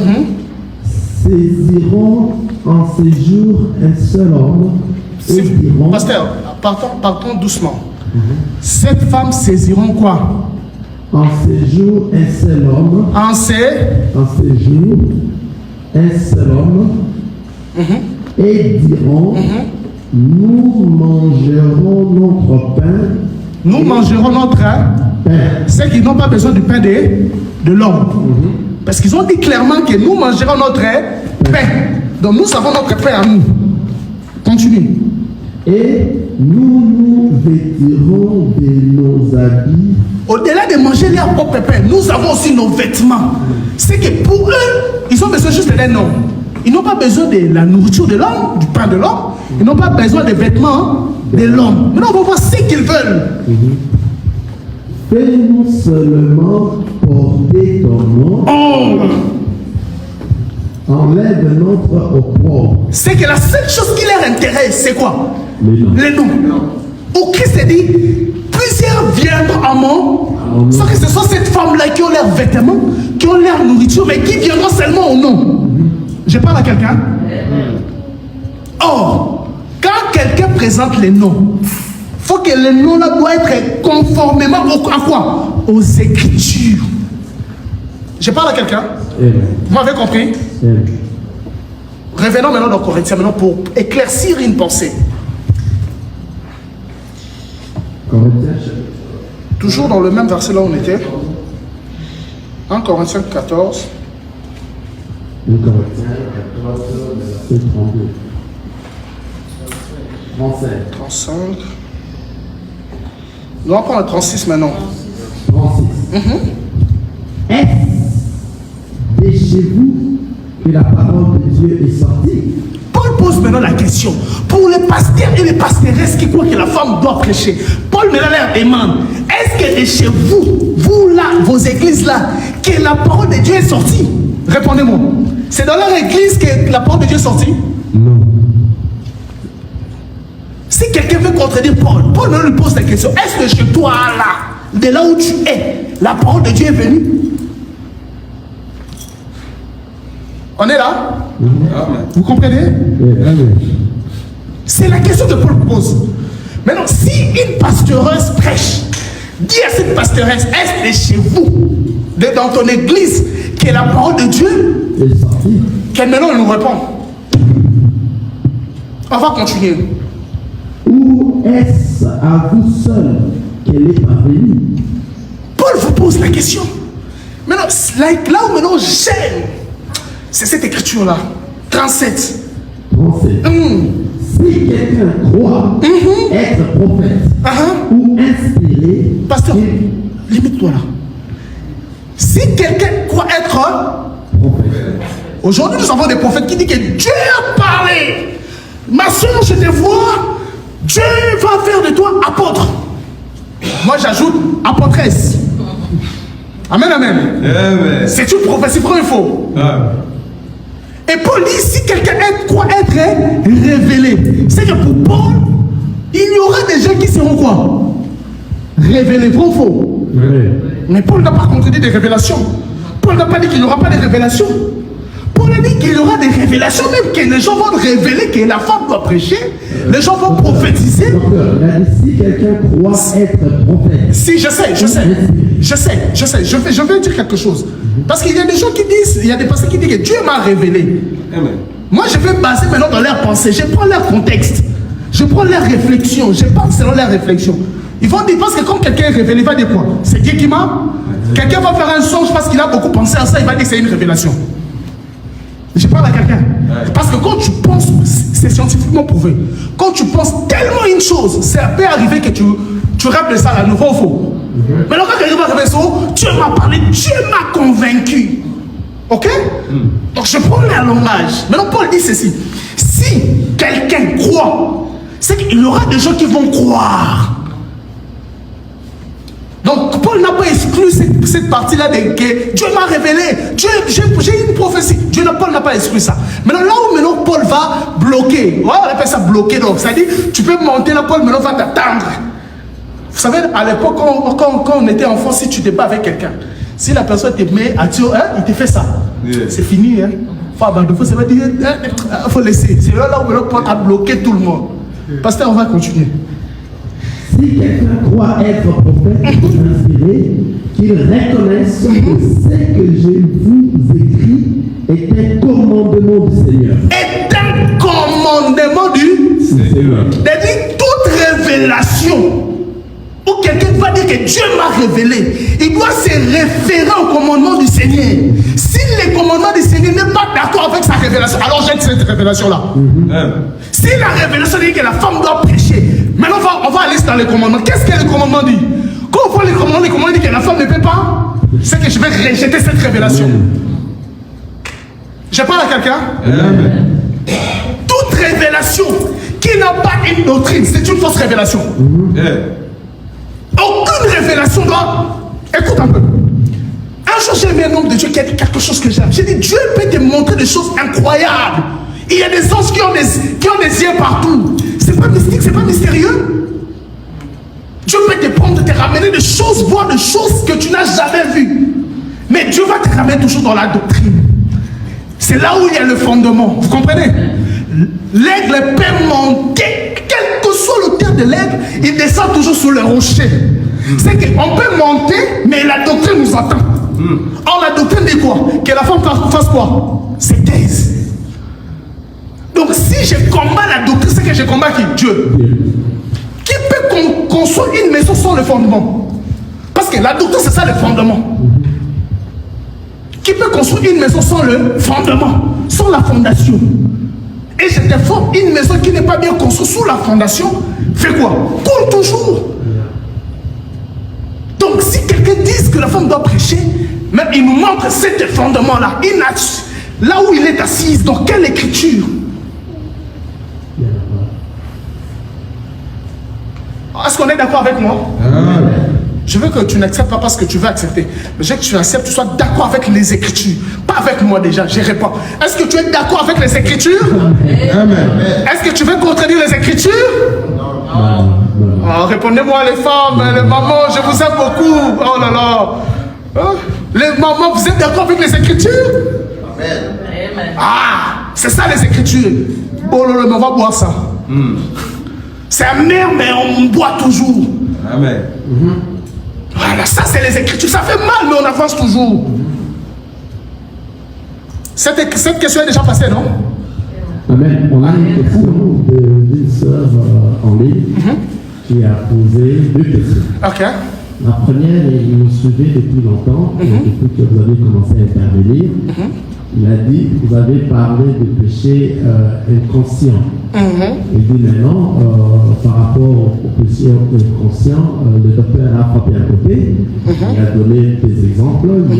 saisiront en ces jours un seul homme et diront... Pasteur, partons doucement. Cette femme saisiront quoi? En ces jours un seul homme. En ces jours un seul homme et diront nous mangerons notre pain. Nous mangerons notre pain. Ceux qui n'ont pas besoin du pain de l'homme. Parce qu'ils ont dit clairement que nous mangerons notre pain. Donc nous avons notre pain à nous. Continue. Et nous vêtirons de nos habits. Au-delà de manger leur propre pain, nous avons aussi nos vêtements. C'est que pour eux, ils ont besoin juste d'un nom. Ils n'ont pas besoin de la nourriture de l'homme, du pain de l'homme. Ils n'ont pas besoin des vêtements de l'homme. Maintenant, on va voir ce qu'ils veulent. Fais-nous seulement porter ton nom. Enlève notre opprobre. C'est que la seule chose qui leur intéresse, c'est quoi? Les noms. Au Christ a dit, plusieurs viendront à moi, sans que ce soit cette femme-là qui ont leurs vêtements, qui ont leur nourriture, mais qui viendront seulement au nom. Je parle à quelqu'un. Or, quand quelqu'un présente les noms, il faut que les noms-là doivent être conformément à quoi? Aux Écritures. Je parle à quelqu'un. Vous m'avez compris? Revenons maintenant dans Corinthiens, maintenant pour éclaircir une pensée. Toujours dans le même verset là où on était. 1 Corinthiens 14. 1 Corinthiens 14, verset 32. 35. Nous allons prendre le 36 maintenant. 36. Est-ce de chez vous que la parole de Dieu est sortie? Paul pose maintenant la question. Pour les pasteurs et les pasteuresses qui croient que la femme doit prêcher, Paul maintenant leur demande, est-ce que de chez vous, vous là, vos églises là, que la parole de Dieu est sortie? Répondez-moi. C'est dans leur église que la parole de Dieu est sortie? Non. Si quelqu'un veut contredire Paul, Paul maintenant lui pose la question, est-ce que chez toi là, de là où tu es, la parole de Dieu est venue? On est là? Vous comprenez? C'est la question que Paul pose. Maintenant, si une pasteureuse prêche, dis à cette pasteureuse, est-ce de chez vous, dans ton église, que la parole de Dieu est sortie? Qu'elle maintenant nous répond. On va continuer. Ou est-ce à vous seul qu'elle est parvenue? Paul vous pose la question. Maintenant, là où maintenant j'aime, c'est cette écriture-là. 37. 37. Si quelqu'un croit être prophète ou inspiré... Pasteur, limite-toi là. Si quelqu'un croit être prophète. Aujourd'hui, nous avons des prophètes qui disent que Dieu a parlé. Ma soeur, je te vois. Dieu va faire de toi apôtre. Moi, j'ajoute apôtresse. Amen, amen. C'est une prophétie, vrai ou faux? Et Paul dit, si quelqu'un croit être révélé, c'est que pour Paul, il y aura des gens qui seront quoi? Révélés, vrai ou faux? Mais Paul n'a pas contredit des révélations. Paul n'a pas dit qu'il n'y aura pas de révélations. Paul avait dit qu'il y aura des révélations, même que les gens vont révéler que la femme doit prêcher, les gens vont prophétiser. Docteur, il a dit si quelqu'un croit être prophète. Si, je sais. Je vais dire quelque chose. Parce qu'il y a des gens qui disent, il y a des personnes qui disent que Dieu m'a révélé. Amen. Moi, je vais baser maintenant dans leur pensée. Je prends leur contexte. Je prends leur réflexion. Je parle selon leur réflexion. Ils vont dire, parce que quand quelqu'un est révélé, il va dire quoi? C'est Dieu qui m'a. Quelqu'un va faire un songe parce qu'il a beaucoup pensé à ça, il va dire que c'est une révélation. Je parle à quelqu'un. Parce que quand tu penses, c'est scientifiquement prouvé. Quand tu penses tellement une chose, ça peut arriver que tu rêves de ça à nouveau ou faux. Maintenant, quand quelqu'un va rêver ça, Dieu m'a parlé, Dieu m'a convaincu. Ok? Donc je prends le langage. Maintenant, Paul dit ceci. Si quelqu'un croit, c'est qu'il y aura des gens qui vont croire. Donc Paul n'a pas exclu cette partie-là de que Dieu m'a révélé, j'ai une prophétie. Paul n'a pas exclu ça. Maintenant, là où maintenant Paul va bloquer, on appelle ça bloquer, donc c'est-à-dire tu peux monter là, Paul maintenant va t'attendre. Vous savez, à l'époque, quand on était enfant, si tu n'étais pas avec quelqu'un, si la personne te met à Dieu, il te fait ça. Yeah. C'est fini. Hein? Faut abandonner, faut se dire, faut laisser. C'est là où maintenant Paul a bloqué tout le monde. Pasteur, on va continuer. Si quelqu'un croit être prophète inspiré, qu'il reconnaisse que ce que je vous écris est un commandement du Seigneur. Est un commandement du Seigneur. C'est-à-dire toute révélation où quelqu'un va dire que Dieu m'a révélé, il doit se référer au commandement du Seigneur. Si le commandement du Seigneur n'est pas d'accord avec sa révélation, alors jette cette révélation-là. Si la révélation dit que la femme doit prêcher, maintenant on va aller dans les commandements. Qu'est-ce que le commandement dit? Quand on voit les commandements dit que la femme ne peut pas, c'est que je vais rejeter cette révélation. Je parle à quelqu'un? Toute révélation qui n'a pas une doctrine, c'est une fausse révélation. Aucune révélation doit... Écoute un peu. Un jour, j'ai aimé un homme de Dieu qui a dit quelque chose que j'aime. J'ai dit, Dieu peut te montrer des choses incroyables. Il y a des anges qui ont des yeux partout. C'est pas mystique, c'est pas mystérieux. Dieu peut te prendre, te ramener des choses, voir des choses que tu n'as jamais vues. Mais Dieu va te ramener toujours dans la doctrine. C'est là où il y a le fondement. Vous comprenez? L'aigle peut monter, quel que soit le terre de l'aigle, il descend toujours sur le rocher. C'est qu'on peut monter, mais la doctrine nous attend. Or, la doctrine dit quoi? Que la femme fasse quoi? C'est taise. Donc, si je combats la doctrine, c'est que je combats qui? Dieu. Qui peut construire une maison sans le fondement? Parce que la doctrine, c'est ça le fondement. Qui peut construire une maison sans le fondement, sans la fondation? Et je t'informe, une maison qui n'est pas bien construite sous la fondation, fait quoi? Coule toujours. Donc si quelqu'un dit que la femme doit prêcher, mais il nous montre cet fondement-là. Là où il est assis, dans quelle écriture? Est-ce qu'on est d'accord avec moi? Je veux que tu n'acceptes pas parce que tu veux accepter. Mais je veux que tu acceptes, tu sois d'accord avec les Écritures. Pas avec moi déjà, je réponds. Est-ce que tu es d'accord avec les Écritures? Amen. Est-ce que tu veux contredire les Écritures? Non. Oh, répondez-moi les femmes, les mamans, je vous aime beaucoup. Oh là là. Les mamans, vous êtes d'accord avec les Écritures? Amen. Ah, c'est ça les Écritures. Oh là là, mais on va boire ça. C'est amer, mais on boit toujours. Amen. Voilà, ça c'est les Écritures. Ça fait mal, mais on avance toujours. Cette question est déjà passée, non? Amen. On a une question d'une sœur en ligne qui a posé 2 questions. Ok. La première, il nous suivait depuis longtemps, depuis que vous avez commencé à intervenir. Il a dit, vous avez parlé de péché inconscient. Il dit maintenant, par rapport au péché inconscient, le docteur a frappé à côté. Il a donné des exemples. Il y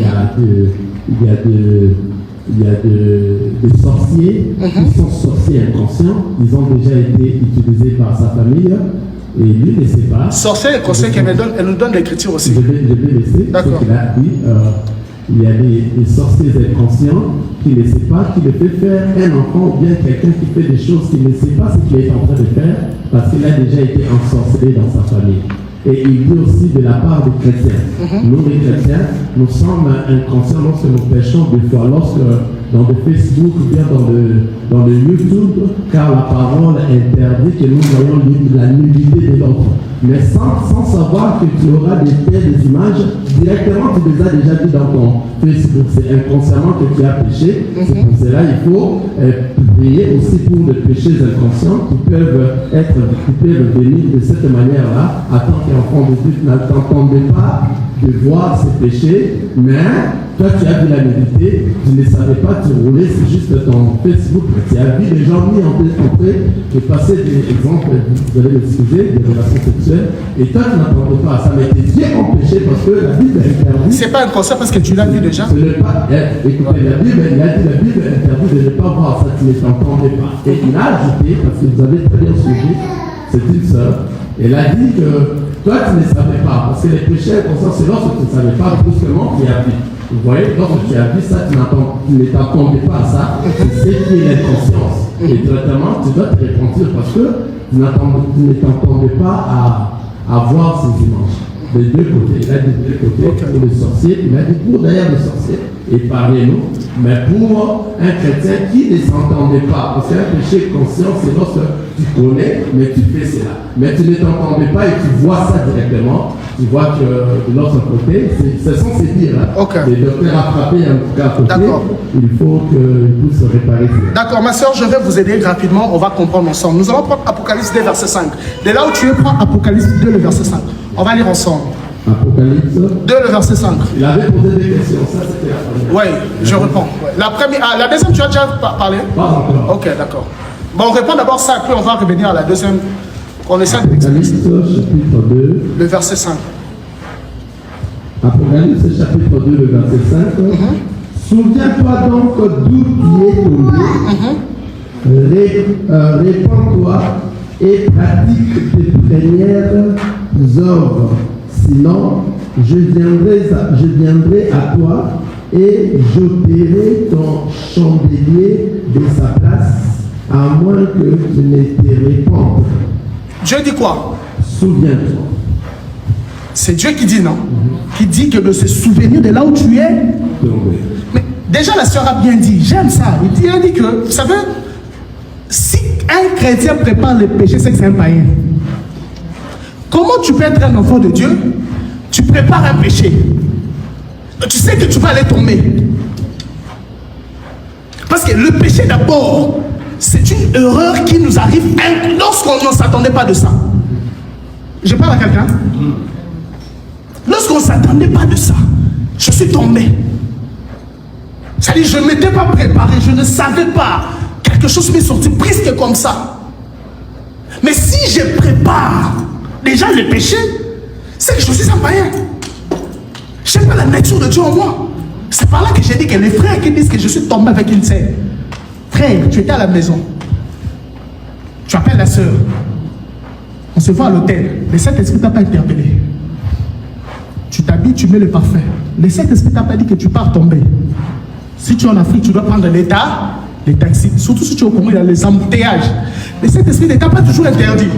a des sorciers qui sont sorciers inconscients. Ils ont déjà été utilisés par sa famille. Et lui ne sait pas. Sorcier inconscient, elle nous donne l'écriture aussi. Je vais laisser. D'accord. Il a dit, il y a des sorciers inconscients qui ne savent pas, qui le fait faire un enfant ou bien quelqu'un qui fait des choses qu'il ne sait pas ce qu'il est en train de faire parce qu'il a déjà été ensorcelé dans sa famille. Et il dit aussi de la part des chrétiens. Nous les chrétiens, nous sommes inconscients lorsque nous péchons des fois, lorsque dans le Facebook ou bien dans le YouTube, car la parole interdit que nous voyons la nudité de l'autre. Mais sans savoir que tu auras des images, directement tu les as déjà vues dans ton Facebook. C'est inconsciemment que tu as péché. C'est pour cela il faut prier aussi pour les péchés inconscients qui peuvent venir de cette manière-là. À tant qu'enfant de Dieu, tu n'attendais pas de voir ces péchés, mais toi tu as vu la nudité, tu ne savais pas, tu roulais, c'est juste ton Facebook. Tu as vu les gens mis en train de passer des exemples, vous allez m'excuser, des relations sexuelles, et toi tu n'attendais pas à ça, mais tu es empêché parce que la Bible interdit. C'est pas un conseil parce que tu l'as vu déjà. Ce n'est pas, écoutez, la Bible interdit de ne pas voir ça, tu ne t'entendais pas. Et il a ajouté, parce que vous avez très bien suivi, c'est une sœur, elle a dit que toi tu ne savais pas, parce que les péchés inconscients, c'est lorsque tu ne savais pas brusquement tu as vu. Vous voyez, lorsque tu as vu ça, tu ne t'attendais pas à ça, c'est ce qui est l'inconscience. Et directement, tu dois te repentir parce que tu ne t'attendais pas à voir ces images. Des deux côtés, il a dit des deux côtés, pour les sorciers, il a dit pour d'ailleurs les sorciers, et parlez-nous, mais pour un chrétien qui ne s'entendait pas, parce qu'un péché conscient, c'est lorsque tu connais, mais tu fais cela. Mais tu ne t'entendais pas et tu vois ça directement, tu vois que de l'autre côté, c'est censé dire, les docteurs a frappé un côté, il faut qu'il puisse se réparer. D'accord, ma soeur, je vais vous aider rapidement, on va comprendre ensemble. Nous allons prendre Apocalypse 2, verset 5. De là où tu es, prends Apocalypse 2, le verset 5. On va lire ensemble. Apocalypse 2, le verset 5. Il avait posé des questions, ça c'était la première. Oui, je réponds. La deuxième, tu as déjà parlé? Pas encore. Ok, d'accord. Bon, on répond d'abord ça, puis on va revenir à la deuxième. On essaie de Apocalypse chapitre 2. Le verset 5. Apocalypse chapitre 2, le verset 5. Souviens-toi donc d'où tu es tombé. Répands-toi et pratique tes premières œuvres. Sinon, je viendrai à toi et j'ôterai ton chandelier de sa place, à moins que tu ne te répandes. Dieu dit quoi? Souviens-toi. C'est Dieu qui dit, non? Qui dit que de se souvenir de là où tu es. Mais déjà, la sœur a bien dit, j'aime ça. Il dit que, vous savez, si un chrétien prépare le péché, c'est que c'est un païen. Comment tu peux être un enfant de Dieu? Tu prépares un péché. Tu sais que tu vas aller tomber. Parce que le péché d'abord, c'est une erreur qui nous arrive lorsqu'on ne s'attendait pas de ça. Je parle à quelqu'un? Lorsqu'on ne s'attendait pas de ça, je suis tombé. C'est-à-dire, je ne m'étais pas préparé, je ne savais pas. Quelque chose m'est sorti presque comme ça. Mais si je prépare déjà le péché, c'est que je suis un païen. Je n'ai pas la nature de Dieu en moi. C'est par là que j'ai dit que les frères qui disent que je suis tombé avec une sœur. Frère, tu étais à la maison. Tu appelles la sœur. On se voit à l'hôtel. Le Saint-Esprit ne t'a pas interpellé. Tu t'habilles, tu mets le parfum. Le Saint-Esprit ne t'a pas dit que tu pars tomber. Si tu es en Afrique, tu dois prendre l'État, les taxis. Surtout si tu es au Congo, il y a les embouteillages. Le Saint-Esprit ne t'a pas toujours interdit.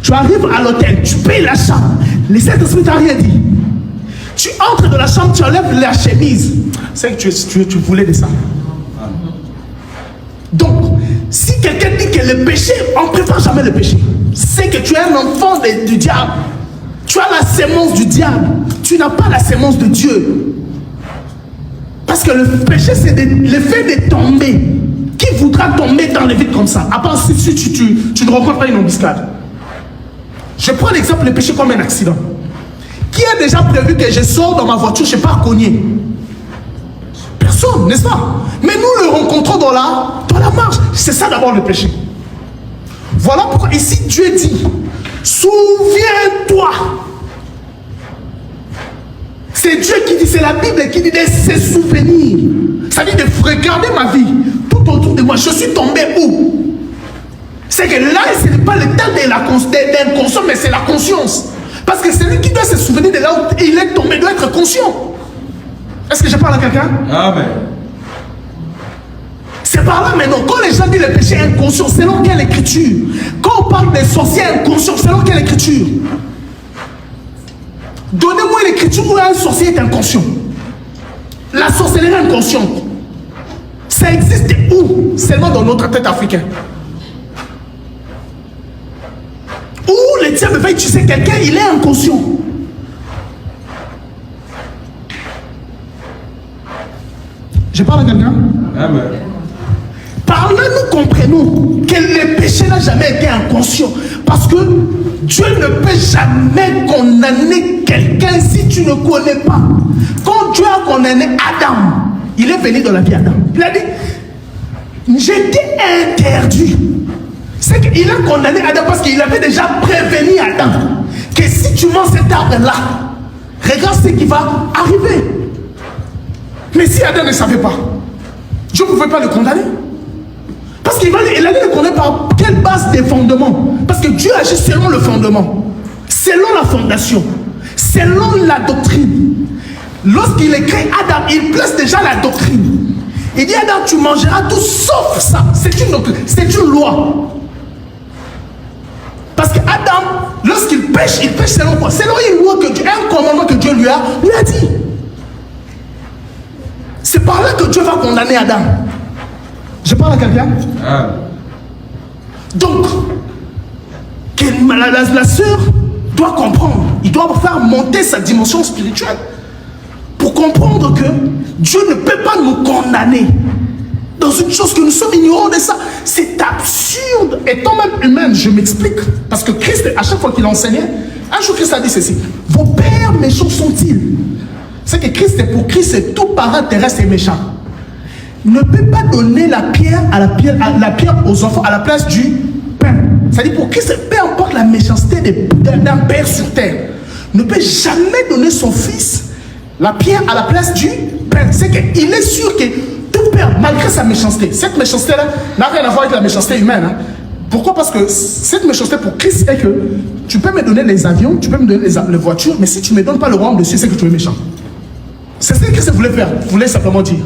Tu arrives à l'hôtel, tu payes la chambre. Le Saint-Esprit ne t'a rien dit. Tu entres dans la chambre, tu enlèves la chemise. C'est que tu voulais de ça. Donc, si quelqu'un dit que le péché, on ne prépare jamais le péché. C'est que tu es un enfant du diable. Tu as la sémence du diable. Tu n'as pas la sémence de Dieu. Parce que le péché, c'est le fait de tomber. Qui voudra tomber dans le vide comme ça? À part si tu ne rencontres pas une embuscade. Je prends l'exemple du péché comme un accident. Qui a déjà prévu que je sors dans ma voiture, je ne sais pas cogner? Personne, n'est-ce pas? Mais nous le rencontrons dans la marche. C'est ça d'abord le péché. Voilà pourquoi ici Dieu dit, souviens-toi. C'est Dieu qui dit, c'est la Bible qui dit de se souvenir. Ça dit de regarder ma vie tout autour de moi. Je suis tombé où? C'est que là, ce n'est pas le temps de l'inconscient, mais c'est la conscience. Parce que celui qui doit se souvenir de là où il est tombé doit être conscient. Est-ce que je parle à quelqu'un? Amen. C'est par là maintenant, quand les gens disent le péché inconscient, selon quelle écriture? Quand on parle des sorciers inconscients, selon quelle écriture? Donnez-moi l'écriture où un sorcier est inconscient. La sorcellerie inconsciente. Ça existe où? Seulement dans notre tête africaine. Où le diable va utiliser quelqu'un, il est inconscient. Je parle à quelqu'un? Amen. Par là, nous comprenons que le péché n'a jamais été inconscient. Parce que Dieu ne peut jamais condamner quelqu'un si tu ne connais pas. Quand Dieu a condamné Adam, il est venu dans la vie d'Adam. Il a dit, j'étais interdit. C'est qu'il a condamné Adam parce qu'il avait déjà prévenu Adam que si tu manges cet arbre-là, regarde ce qui va arriver. Mais si Adam ne savait pas, Dieu ne pouvait pas le condamner. Parce qu'il allait le condamner par quelle base des fondements? Parce que Dieu agit selon le fondement, selon la fondation, selon la doctrine. Lorsqu'il crée Adam, il place déjà la doctrine. Il dit Adam, tu mangeras tout sauf ça. C'est une loi. Parce que Adam, lorsqu'il pêche selon quoi? Selon une loi que Dieu, un commandement que Dieu lui a dit. C'est par là que Dieu va condamner Adam. Je parle à quelqu'un? Ah. Donc, la sœur doit comprendre. Il doit faire monter sa dimension spirituelle pour comprendre que Dieu ne peut pas nous condamner dans une chose que nous sommes ignorants de ça. C'est absurde. Étant même humain, je m'explique. Parce que Christ, à chaque fois qu'il enseignait, un jour Christ a dit ceci: vos pères méchants sont-ils? C'est que Christ est pour Christ, c'est tout parent terrestre et méchant. Ne peut pas donner la pierre aux enfants à la place du pain. C'est-à-dire pour Christ, peu importe la méchanceté d'un père sur terre, ne peut jamais donner son fils la pierre à la place du pain. C'est qu'il est sûr que tout père, malgré sa méchanceté, cette méchanceté-là n'a rien à voir avec la méchanceté humaine. Hein. Pourquoi? Parce que cette méchanceté pour Christ est que tu peux me donner les avions, tu peux me donner les voitures, mais si tu ne me donnes pas le royaume de Dieu, c'est que tu es méchant. C'est ce que Christ voulait faire, voulait simplement dire.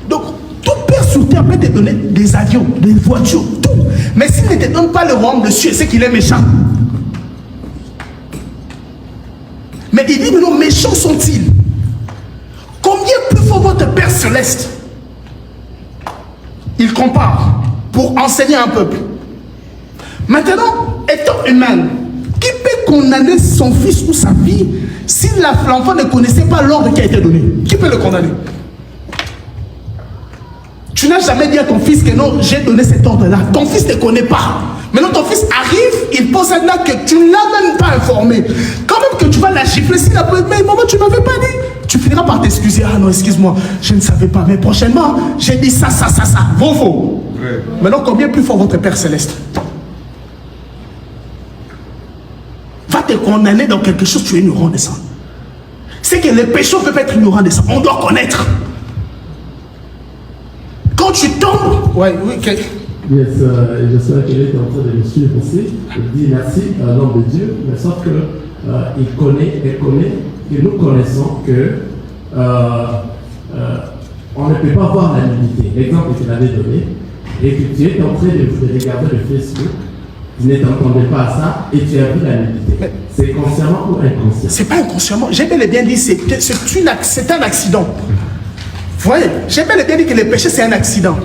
Donc, tout père sur terre peut te donner des avions, des voitures, tout. Mais s'il ne te donne pas le royaume de Dieu, c'est qu'il est méchant. Mais il dit, mais nos méchants sont-ils? Combien plus fort votre Père céleste? Il compare pour enseigner un peuple. Maintenant, étant humain, qui peut condamner son fils ou sa fille si l'enfant ne connaissait pas l'ordre qui a été donné? Qui peut le condamner? Tu n'as jamais dit à ton fils que non, j'ai donné cet ordre-là. Ton fils ne connaît pas. Maintenant, ton fils arrive, il pose un acte que tu ne l'as même pas informé. Quand même que tu vas la gifler, s'il a dit, mais maman, tu ne m'avais pas dit. Tu finiras par t'excuser. Ah non, excuse-moi, je ne savais pas. Mais prochainement, j'ai dit ça. Vrai ou faux? Ouais. Maintenant, combien plus fort votre Père céleste va te condamner dans quelque chose, tu es ignorant de ça. C'est que les péchés ne peuvent pas être ignorants de ça. On doit connaître. Quand tu tombes, oui, okay. Yes, j'espère qu'elle est en train de me suivre aussi. Il dit merci à l'homme de Dieu, mais sauf que elle connaît, et nous connaissons que on ne peut pas voir la nudité. L'exemple que tu l'avais donné, et que tu es en train de regarder le Facebook, tu ne t'entendais pas à ça, et tu as vu la nudité. C'est consciemment ou inconsciemment? C'est pas inconsciemment. J'ai bel et bien dit, c'est un accident. Vous voyez, j'ai bel et bien dit que le péché c'est un accident.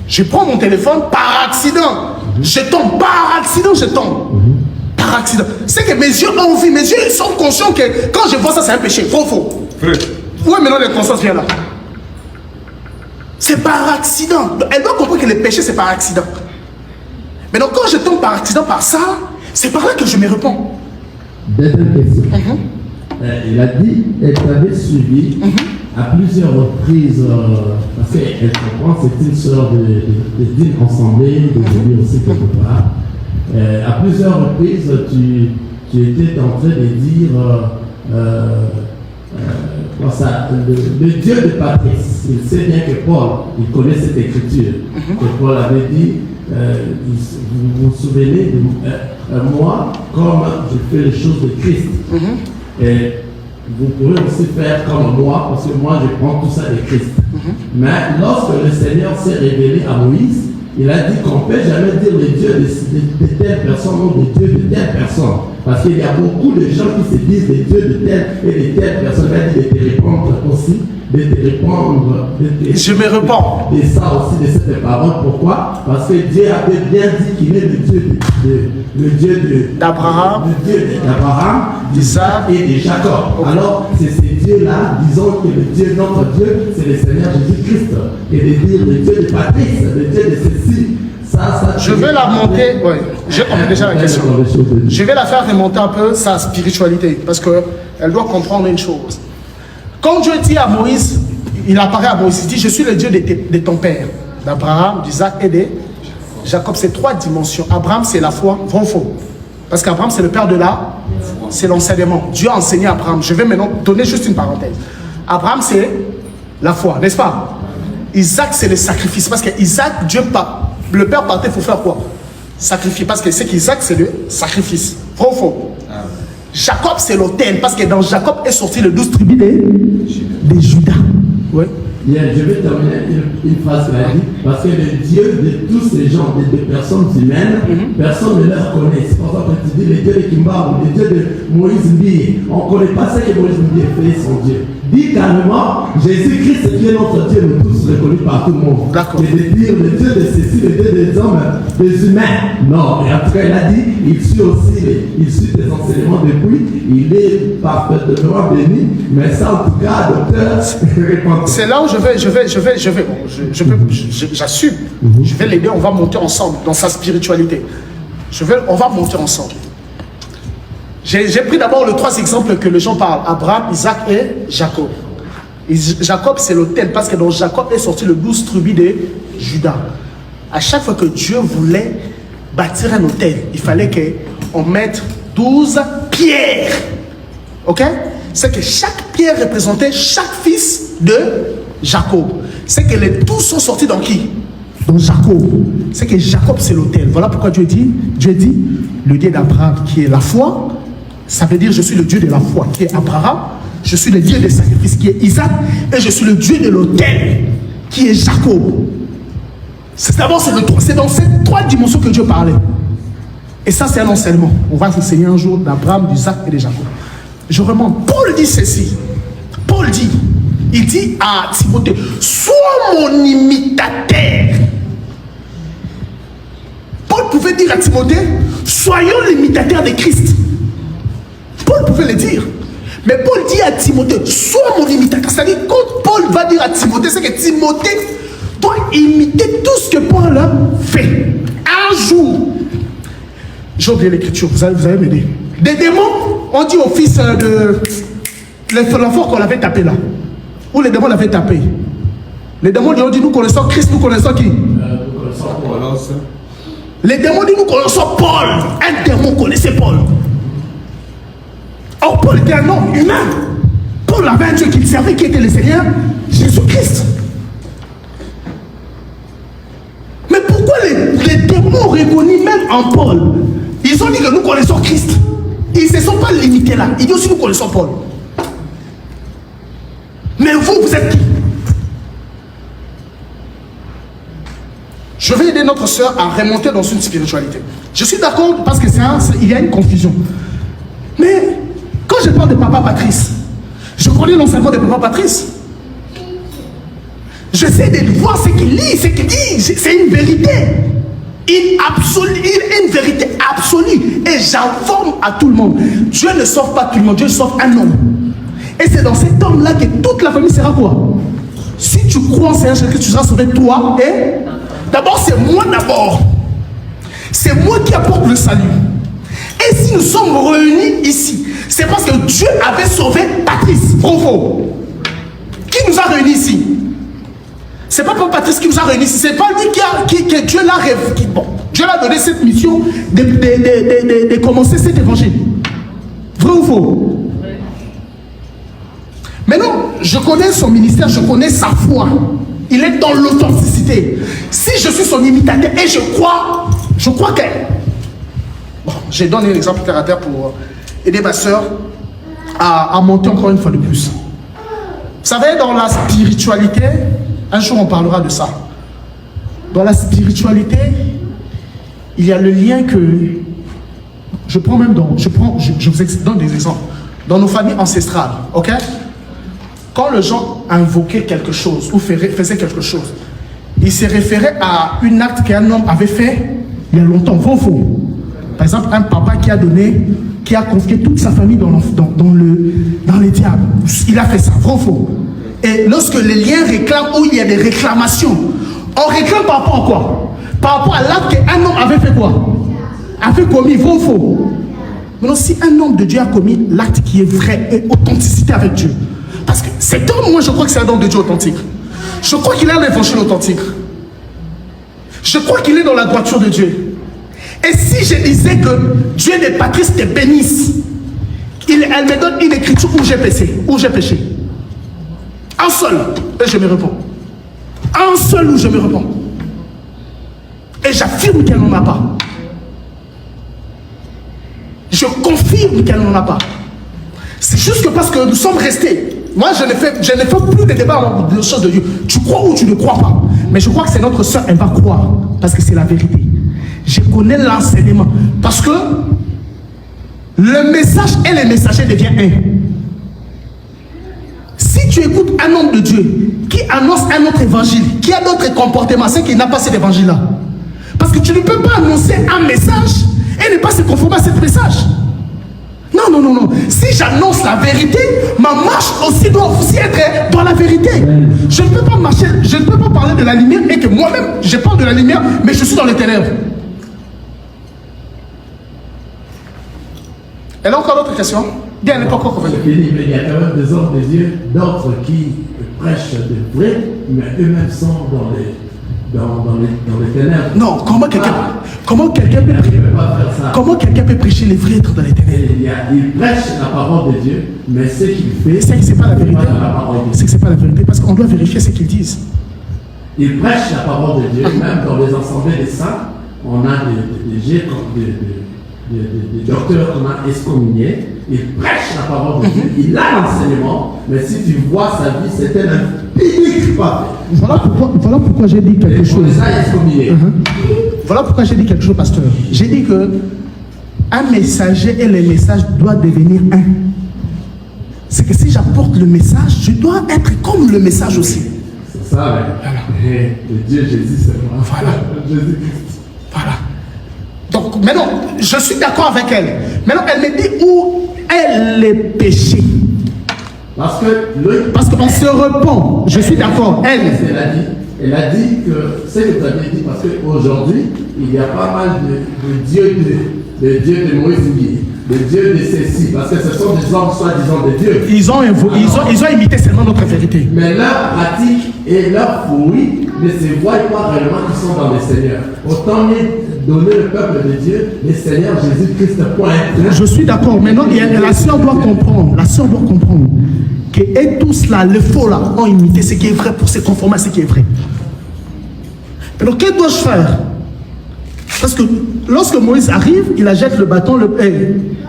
Je prends mon téléphone par accident. Je tombe par accident, par accident. C'est que mes yeux ont vu, mes yeux sont conscients que quand je vois ça, c'est un péché. Faux. Où est maintenant la conscience vient là? C'est par accident. Elle doit comprendre que le péché c'est par accident. Mais donc quand je tombe par accident par ça, c'est par là que je me réponds. Deuxième question. Il a dit, elle t'avait suivi à plusieurs reprises, parce qu'elle comprend, c'est une sœur de dînes ensemblées, de venir aussi quelque part. À plusieurs reprises, tu étais en train de dire le Dieu de Patrice. Il sait bien que Paul, il connaît cette écriture. Que Paul avait dit, vous vous souvenez de moi, comme je fais les choses de Christ. Et vous pourrez aussi faire comme moi, parce que moi je prends tout ça de Christ. Mais lorsque le Seigneur s'est révélé à Moïse, il a dit qu'on ne peut jamais dire le Dieu de telle personne ou le Dieu de telle personne. Parce qu'il y a beaucoup de gens qui se disent le Dieu de telle et de telle personne. Il a dit de te répondre aussi de te répondre. Je me réponds. Et ça aussi, de cette parole. Pourquoi? Parce que Dieu avait bien dit qu'il est le Dieu d'Abraham, d'Isaac et de Jacob. Alors, c'est ces dieux-là, disons que le Dieu, notre Dieu, c'est le Seigneur Jésus-Christ. Et de dire le Dieu de Patrice, le Dieu de ceci. Je vais la monter, oui, j'ai compris déjà la question. Je vais la faire remonter un peu sa spiritualité, parce qu'elle doit comprendre une chose. Quand Dieu dit à Moïse, il apparaît à Moïse, il dit, je suis le Dieu de ton père, d'Abraham, d'Isaac et de Jacob. C'est 3 dimensions. Abraham, c'est la foi, vrai ou faux? Parce qu'Abraham, c'est le père de la, c'est l'enseignement. Dieu a enseigné à Abraham. Je vais maintenant donner juste une parenthèse. Abraham, c'est la foi, n'est-ce pas? Isaac, c'est le sacrifice, parce qu'Isaac, Dieu part. Le père partait pour faire quoi? Sacrifier, parce que c'est qu'Isaac, c'est le sacrifice. Vrai ou faux? Jacob, c'est l'autel, parce que dans Jacob est sorti le 12 tribus de Judas. Ouais. Bien, je vais terminer une phrase qu'elle a dit, parce que le Dieu de tous ces gens, des personnes humaines, personne ne leur connaît. C'est pour ça que tu dis le Dieu de Kimba ou le Dieu de Moïse Mbié. On ne connaît pas ce que Moïse Mbié fait, son Dieu. Dit carrément, Jésus-Christ qui est notre Dieu, nous tous reconnus par tout le monde. D'accord. Et de dire le Dieu de ceci, le Dieu des hommes, des humains. Non, et en tout cas, il a dit, il suit aussi, il suit des enseignements depuis, il est parfaitement béni, mais ça en tout cas, docteur, c'est là où j'assume, je vais l'aider, on va monter ensemble dans sa spiritualité. On va monter ensemble. J'ai pris d'abord les 3 exemples que les gens parlent, Abraham, Isaac et Jacob. Jacob, c'est l'autel, parce que dans Jacob est sorti le 12 tribus de Judas. À chaque fois que Dieu voulait bâtir un autel, il fallait qu'on mette 12 pierres. Ok? C'est que chaque pierre représentait chaque fils de Jacob. C'est que les 12 sont sortis dans qui? Dans Jacob. C'est que Jacob, c'est l'autel. Voilà pourquoi Dieu dit, le Dieu d'Abraham qui est la foi. Ça veut dire je suis le Dieu de la foi qui est Abraham. Je suis le Dieu des sacrifices qui est Isaac. Et je suis le Dieu de l'autel qui est Jacob. C'est dans ces 3 dimensions que Dieu parlait. Et ça, c'est un enseignement. On va s'enseigner un jour d'Abraham, d'Isaac et de Jacob. Je remonte. Paul dit ceci. Paul dit, il dit à Timothée, sois mon imitateur. Paul pouvait dire à Timothée, soyons l'imitateur de Christ. Paul pouvait le dire. Mais Paul dit à Timothée, sois mon imitateur. C'est-à-dire, quand Paul va dire à Timothée, c'est que Timothée doit imiter tout ce que Paul a fait. Un jour, j'ai oublié l'écriture, vous allez m'aider. Des démons ont dit au fils de l'enfant qu'on l'avait tapé là. Où les démons l'avaient tapé. Les démons lui ont dit, nous connaissons Christ, nous connaissons qui? Nous connaissons Paul. Les démons disent, nous connaissons Paul. Un démon connaissait Paul. Or, Paul était un homme humain. Paul avait un Dieu qu'il servait, qui était le Seigneur Jésus-Christ. Mais pourquoi les démons reconnus même en Paul, ils ont dit que nous connaissons Christ. Ils ne se sont pas limités là. Ils disent aussi nous connaissons Paul. Mais vous êtes qui? Je vais aider notre soeur à remonter dans une spiritualité. Je suis d'accord parce qu'il y a une confusion. Mais quand je parle de Papa Patrice, je connais l'enseignement de Papa Patrice. J'essaie de voir ce qu'il lit, ce qu'il dit. C'est une vérité. Une vérité absolue. Et j'informe à tout le monde. Dieu ne sauve pas tout le monde, Dieu sauve un homme. Et c'est dans cet homme-là que toute la famille sera quoi? Si tu crois en Seigneur Jésus-Christ, tu seras sauvé toi et... D'abord, c'est moi d'abord. C'est moi qui apporte le salut. Et si nous sommes réunis ici, c'est parce que Dieu avait sauvé Patrice. Bravo. Qui nous a réunis ici? C'est pas Patrice qui nous a réunis ici. C'est pas lui que Dieu l'a rêvé. Bon, Dieu l'a donné cette mission de commencer cet évangile. Vrai ou faux? Maintenant, je connais son ministère, je connais sa foi. Il est dans l'authenticité. Si je suis son imitateur et je crois que... Bon, j'ai donné un exemple terre à terre pour aider ma soeur à monter encore une fois de plus. Vous savez, dans la spiritualité, un jour on parlera de ça. Dans la spiritualité, il y a le lien que... Je vous donne des exemples. Dans nos familles ancestrales, ok? Quand les gens invoquait quelque chose ou faisait quelque chose, il se référait à un acte qu'un homme avait fait il y a longtemps, faux. Par exemple, un papa qui a confié toute sa famille dans les diables. Il a fait ça, faux. Et lorsque les liens réclament, où il y a des réclamations, on réclame par rapport à quoi? Par rapport à l'acte qu'un homme avait fait quoi? Avait commis, faux. Maintenant, si un homme de Dieu a commis l'acte qui est vrai et authenticité avec Dieu, parce que cet homme, moi je crois que c'est un homme de Dieu authentique. Je crois qu'il a l'évangile authentique. Je crois qu'il est dans la droiture de Dieu. Et si je disais que Dieu des Patrice te bénisse, elle me donne une écriture où j'ai péché. Un seul, et je me réponds. Un seul où je me réponds. Et j'affirme qu'elle n'en a pas. Je confirme qu'elle n'en a pas. C'est juste que parce que nous sommes restés. Moi, je ne fais plus de débat de choses de Dieu. Tu crois ou tu ne crois pas. Mais je crois que c'est notre soeur, elle va croire. Parce que c'est la vérité. Je connais l'enseignement. Parce que le message et les messagers deviennent un. Si tu écoutes un homme de Dieu qui annonce un autre évangile, qui a d'autres comportements, c'est qu'il n'a pas cet évangile-là. Parce que tu ne peux pas annoncer un message et ne pas se conformer à ce message. Non. Si j'annonce la vérité, ma marche aussi doit aussi être dans la vérité. Je ne peux pas marcher, je ne peux pas parler de la lumière et que moi-même, je parle de la lumière, mais je suis dans les ténèbres. Elle a encore d'autres questions? Bien, elle n'est pas encore revenue. Il y a quand même des hommes de Dieu, d'autres qui prêchent de vrai, mais eux-mêmes sont dans les ténèbres. Non, comment quelqu'un peut prêcher les vrais être dans les ténèbres? Il prêche la parole de Dieu, mais ce qu'il fait, c'est que c'est pas la vérité. C'est que c'est pas la vérité, parce qu'on doit vérifier ce qu'ils disent. Il prêche la parole de Dieu, même dans les assemblées des saints, on a des docteurs qu'on a excommuniés. Il prêche la parole de Dieu, il a l'enseignement, mais si tu vois sa vie, c'était un pique pas. Voilà pourquoi j'ai dit quelque chose. Voilà pourquoi j'ai dit quelque chose, pasteur. J'ai dit que un messager et les messages doivent devenir un. C'est que si j'apporte le message, je dois être comme le message aussi. C'est ça, mais le Dieu Jésus, c'est moi. Voilà. Jésus-Christ. Voilà. Donc maintenant, je suis d'accord avec elle. Maintenant, elle me dit où elle est péché. Parce qu'on se repent. Je suis d'accord. Elle a dit que c'est que tu avais dit, parce qu'aujourd'hui, il y a pas mal de dieux de Moïse, de dieux de ceci, parce que ce sont des hommes soi-disant de Dieu. Ils ont imité seulement notre vérité. Mais leur pratique et leur fruit ne se voient pas réellement qu'ils sont dans le Seigneur. Autant mieux donner le peuple de Dieu, le Seigneur Jésus-Christ, point. Je suis d'accord. Maintenant, la sœur doit comprendre. La sœur doit comprendre que et tous là, les faux là, ont imité ce qui est vrai pour se conformer à ce qui est vrai. Alors, que dois-je faire? Parce que lorsque Moïse arrive, il jette le bâton,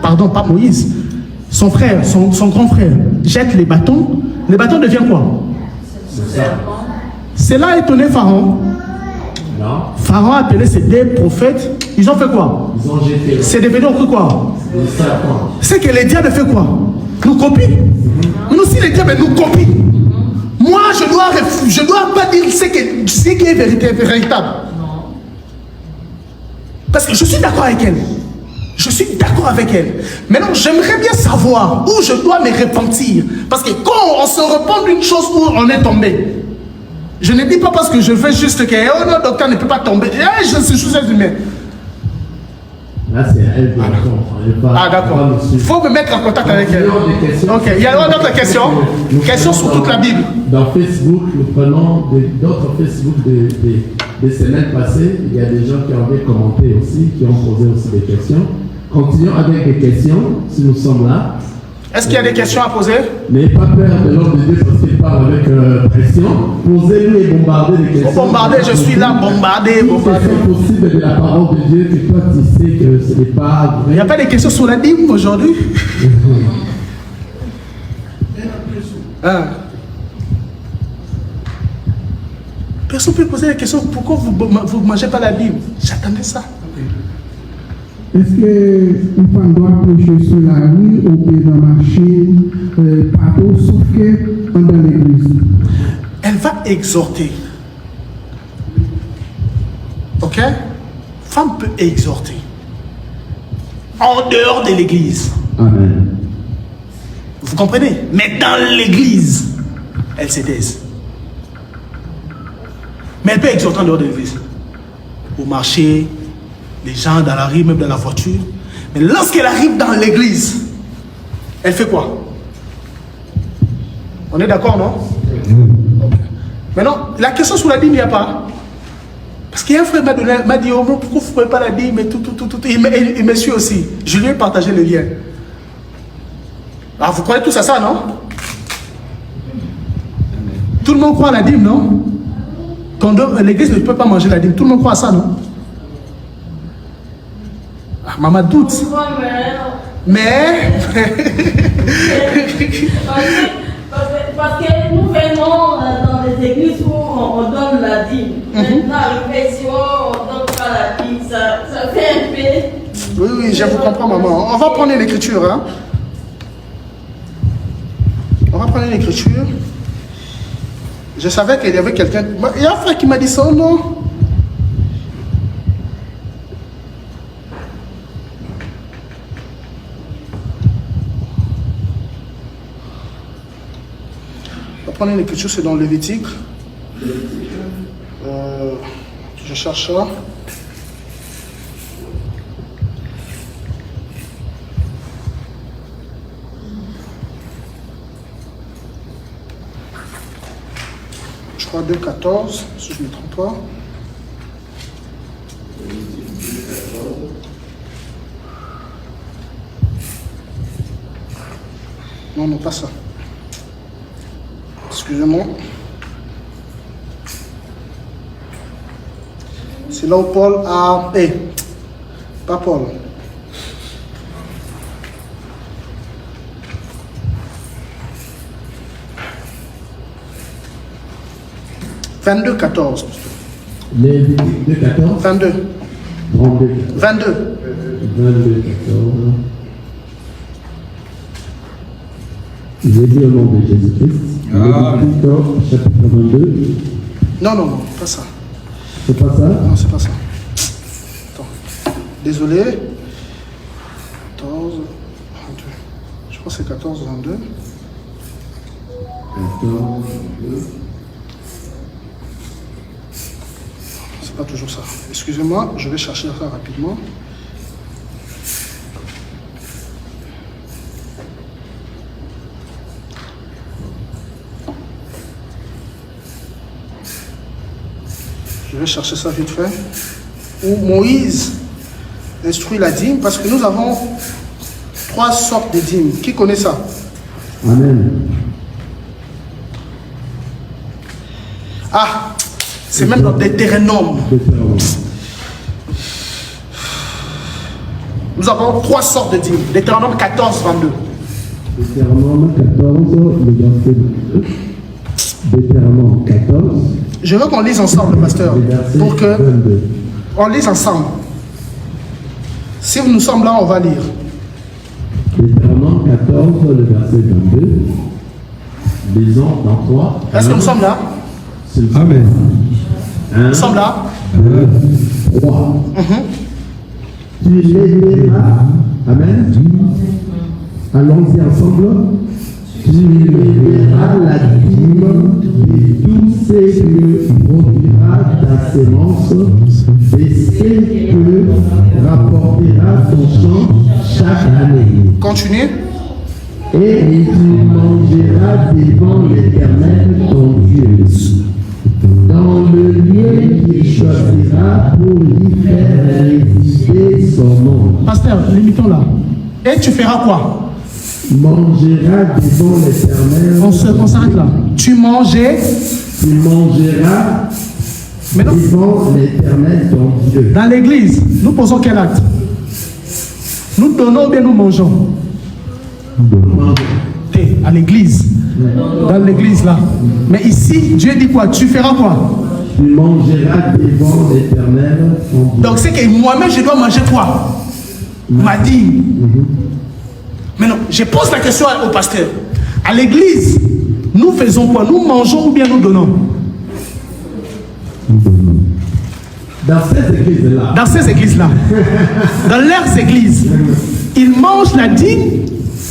pardon, pas Moïse, son frère, son grand frère, jette les bâtons devient quoi? C'est là étonné Pharaon. Non. Pharaon a appelé ses deux prophètes, ils ont fait quoi? Ils ont jeté. C'est devenu quoi? C'est que les diables fait quoi? Nous copient. Nous aussi les diables nous copient. Moi je dois pas dire ce qui est véritable. Parce que je suis d'accord avec elle. Je suis d'accord avec elle. Maintenant, j'aimerais bien savoir où je dois me repentir. Parce que quand on se repent d'une chose où on est tombé, je ne dis pas parce que je fais juste que oh non, docteur ne peut pas tomber. Je suis juste humain. Là, c'est à elle de répondre. Ah, d'accord. Il faut me mettre en contact avec elle. Ok, il y a d'autres questions? Questions sur toute la Bible. Dans Facebook, nous prenons d'autres Facebook des semaines passées. Il y a des gens qui ont commenté aussi, qui ont posé aussi des questions. Continuons avec des questions, si nous sommes là. Est-ce qu'il y a des questions à poser? N'ayez pas peur de l'homme de Dieu parce qu'il parle avec pression. Posez-lui et bombardez des questions. Bombarder, je suis là, bombarder. C'est possible de la parole de Dieu que toi tu sais que ce n'est pas vrai. Il n'y a pas de questions sur la dîme aujourd'hui? Personne ne peut poser la question pourquoi vous ne mangez pas la Bible? J'attendais ça. Est-ce qu'une femme doit prêcher sur la rue, au pied de la machine, partout, sauf que dans l'église? Elle va exhorter. Ok? Femme peut exhorter. En dehors de l'église. Amen. Vous comprenez? Mais dans l'église, elle se taise. Mais elle peut exhorter en dehors de l'église. Au marché, les gens dans la rue, même dans la voiture. Mais lorsqu'elle arrive dans l'église, elle fait quoi? On est d'accord, non? Okay. Maintenant, la question sur la dîme, il n'y a pas. Parce qu'il y a un frère qui m'a dit, oh, pourquoi vous ne pouvez pas la dîme et tout. Il me suit aussi. Je lui ai partagé le lien. Alors, vous croyez tous à ça, non? Tout le monde croit à la dîme, non? L'église ne peut pas manger la dîme. Tout le monde croit à ça, non? Ah, maman doute. Mais... parce que nous venons dans des églises où on donne la dîme. Maintenant, arrivé ici, on ne donne pas la dîme. Ça fait un peu... Oui, je vous comprends, maman. On va prendre une écriture, hein? On va prendre une écriture. Je savais qu'il y avait quelqu'un... Il y a un frère qui m'a dit ça, non? On va prendre une écriture, c'est dans Lévitique. Je cherche ça. Je crois 2,14, si je ne me trompe pas. Non, non, pas ça. Excusez-moi. C'est là où Paul a... pas Paul. « 22,14. » Lévitique 2,14. 22. 22. 22. 22,14. J'ai dit au nom de Jésus-Christ. Lévitique chapitre 22. Non, non, non, pas ça. C'est pas ça? Non, c'est pas ça. Attends. Désolé. 14, 22. Je crois que c'est 14, 22. 14, 22. C'est pas toujours ça. Excusez-moi, je vais chercher ça rapidement. Je vais chercher ça vite fait. Où Moïse instruit la dîme, parce que nous avons 3 sortes de dîmes. Qui connaît ça? Amen. Ah, c'est même dans Deutéronome. Nous avons 3 sortes de dîmes. Deutéronome 14, 22. Deutéronome 14, le verset 2. Deutéronome 14. Je veux qu'on lise ensemble, pasteur, pour que on lise ensemble. Si nous sommes là, on va lire. Deutéronome 14, le verset 22. Lisons dans 3. Est-ce que nous sommes là? Amen. Nous sommes là? 3. Tu l'aimeras. Amen. Allons-y ensemble. Tu verras la dîme de tout ce que produira ta sémence et ce que rapportera ton champ chaque année. Continue. Et tu mangeras devant l'Éternel ton Dieu, dans le lieu qu'il choisira pour lui faire résister son nom. Pasteur, limitons là. Et tu feras quoi? Mangeras devant l'Éternel. On s'arrête là. Tu mangeais. Tu mangeras devant l'Éternel ton Dieu. Dans l'église, nous posons quel acte? Nous donnons ou bien nous mangeons? À l'église. Dans l'église là. Mais ici, Dieu dit quoi? Tu feras quoi? Tu mangeras devant l'Éternel ton Dieu. Donc c'est que moi-même je dois manger quoi? ma dîme. Maintenant, je pose la question au pasteur. À l'église, nous faisons quoi? Nous mangeons ou bien nous donnons? Dans ces églises-là. Dans ces églises-là. Dans leurs églises. Ils mangent la dîme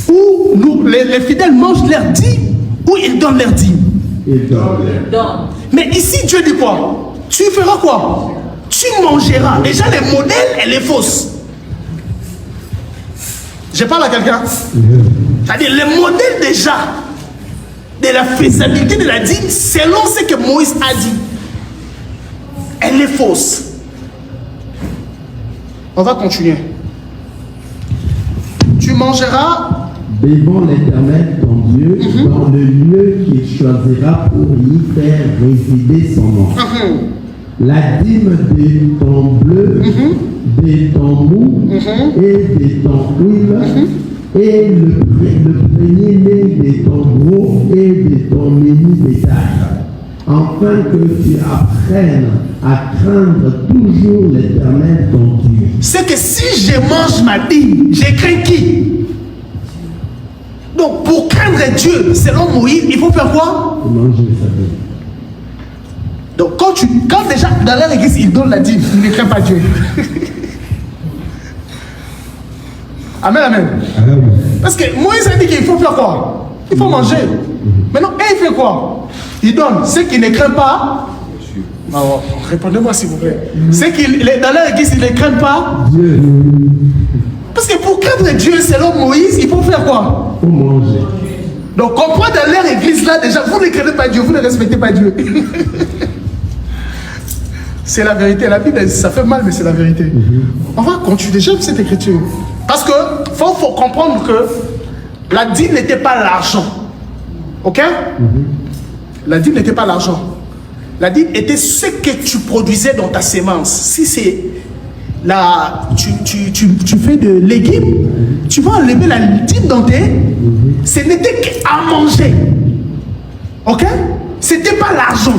ou nous, les fidèles mangent leur dîme ou ils donnent leur dîme. Ils donnent. Mais ici, Dieu dit quoi? Tu feras quoi? Tu mangeras. Déjà, les modèles, elle est fausse. Je parle à quelqu'un. C'est-à-dire, les modèles déjà de la faisabilité de la dîme, selon ce que Moïse a dit, elle est fausse. On va continuer. Tu mangeras devant l'Éternel ton Dieu dans le lieu qu'il choisira pour y faire résider son nom. La dîme de ton bleu, de ton mou et de ton huile, et le premier-né de ton gros et de ton menu bétail, afin que tu apprennes à craindre toujours l'Éternel ton Dieu. C'est que si je mange ma dîme, je crains qui? Donc pour craindre Dieu, selon Moïse, il faut faire quoi? Manger sa dîme. Donc quand déjà dans leur église, ils donnent la dîme, ils ne craignent pas Dieu. Amen, amen. Parce que Moïse a dit qu'il faut faire quoi? Il faut manger. Maintenant, il fait quoi? Il donne. Ceux qui ne craignent pas, répondez-moi s'il vous plaît. Ceux qui, dans leur église, ils ne craignent pas Dieu. Parce que pour craindre Dieu, selon Moïse, il faut faire quoi? Il faut manger. Donc, comprends dans leur église là, déjà, vous ne craignez pas Dieu, vous ne respectez pas Dieu. C'est la vérité. La Bible, ça fait mal, mais c'est la vérité. On va continuer. J'aime cette écriture. Parce que faut comprendre que la dîme n'était pas l'argent. Ok? La dîme n'était pas l'argent. La dîme était ce que tu produisais dans ta sémence. Si c'est tu fais de légumes, tu vas enlever la dîme dans tes. Ce n'était qu'à manger. Ok? C'était pas l'argent.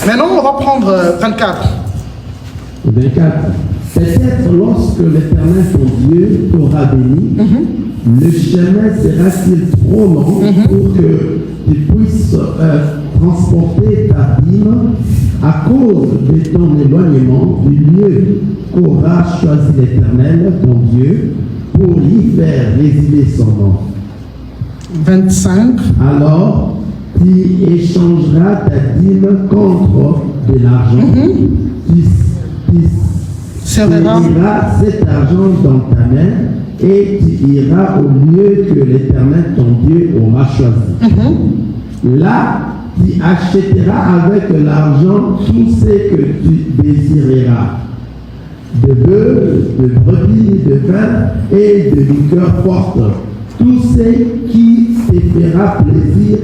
Maintenant, on va prendre 24. 24. Peut-être lorsque l'Éternel ton Dieu t'aura béni, le chemin sera-t-il trop long pour que tu puisses transporter ta dîme à cause de ton éloignement du lieu qu'aura choisi l'Éternel ton Dieu pour y faire résider son nom. 25. Alors, tu échangeras ta dîme contre de l'argent. Tu serreras cet argent dans ta main et tu iras au lieu que l'Éternel ton Dieu aura choisi. Là, tu achèteras avec l'argent tout ce que tu désireras. De bœuf, de brebis, de vin et de liqueur forte. Tout ce qui te fera plaisir,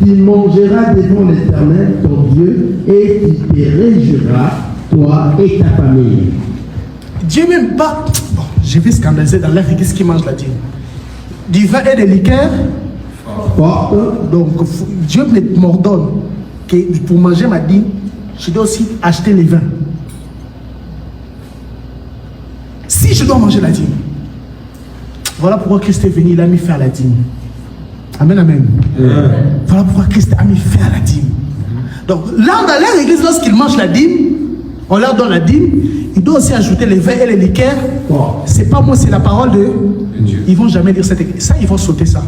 tu mangeras devant l'Éternel ton Dieu et tu te réjouiras, toi et ta famille. Dieu même pas. Bon, je vais scandaliser dans l'air église qui mange la dîme. Du vin et des liqueurs forte. Donc Dieu m'ordonne que pour manger ma dîme, je dois aussi acheter les vins. Si je dois manger la dîme, voilà pourquoi Christ est venu, il a mis faire la dîme. Amen, amen. Voilà pourquoi Christ a mis faire la dîme. Donc là, dans leur église, lorsqu'ils mangent la dîme, on leur donne la dîme, ils doivent aussi ajouter les vins et les liqueurs. C'est pas moi, c'est la parole de Dieu. Ils vont jamais dire cette écriture. Ça, ils vont sauter ça.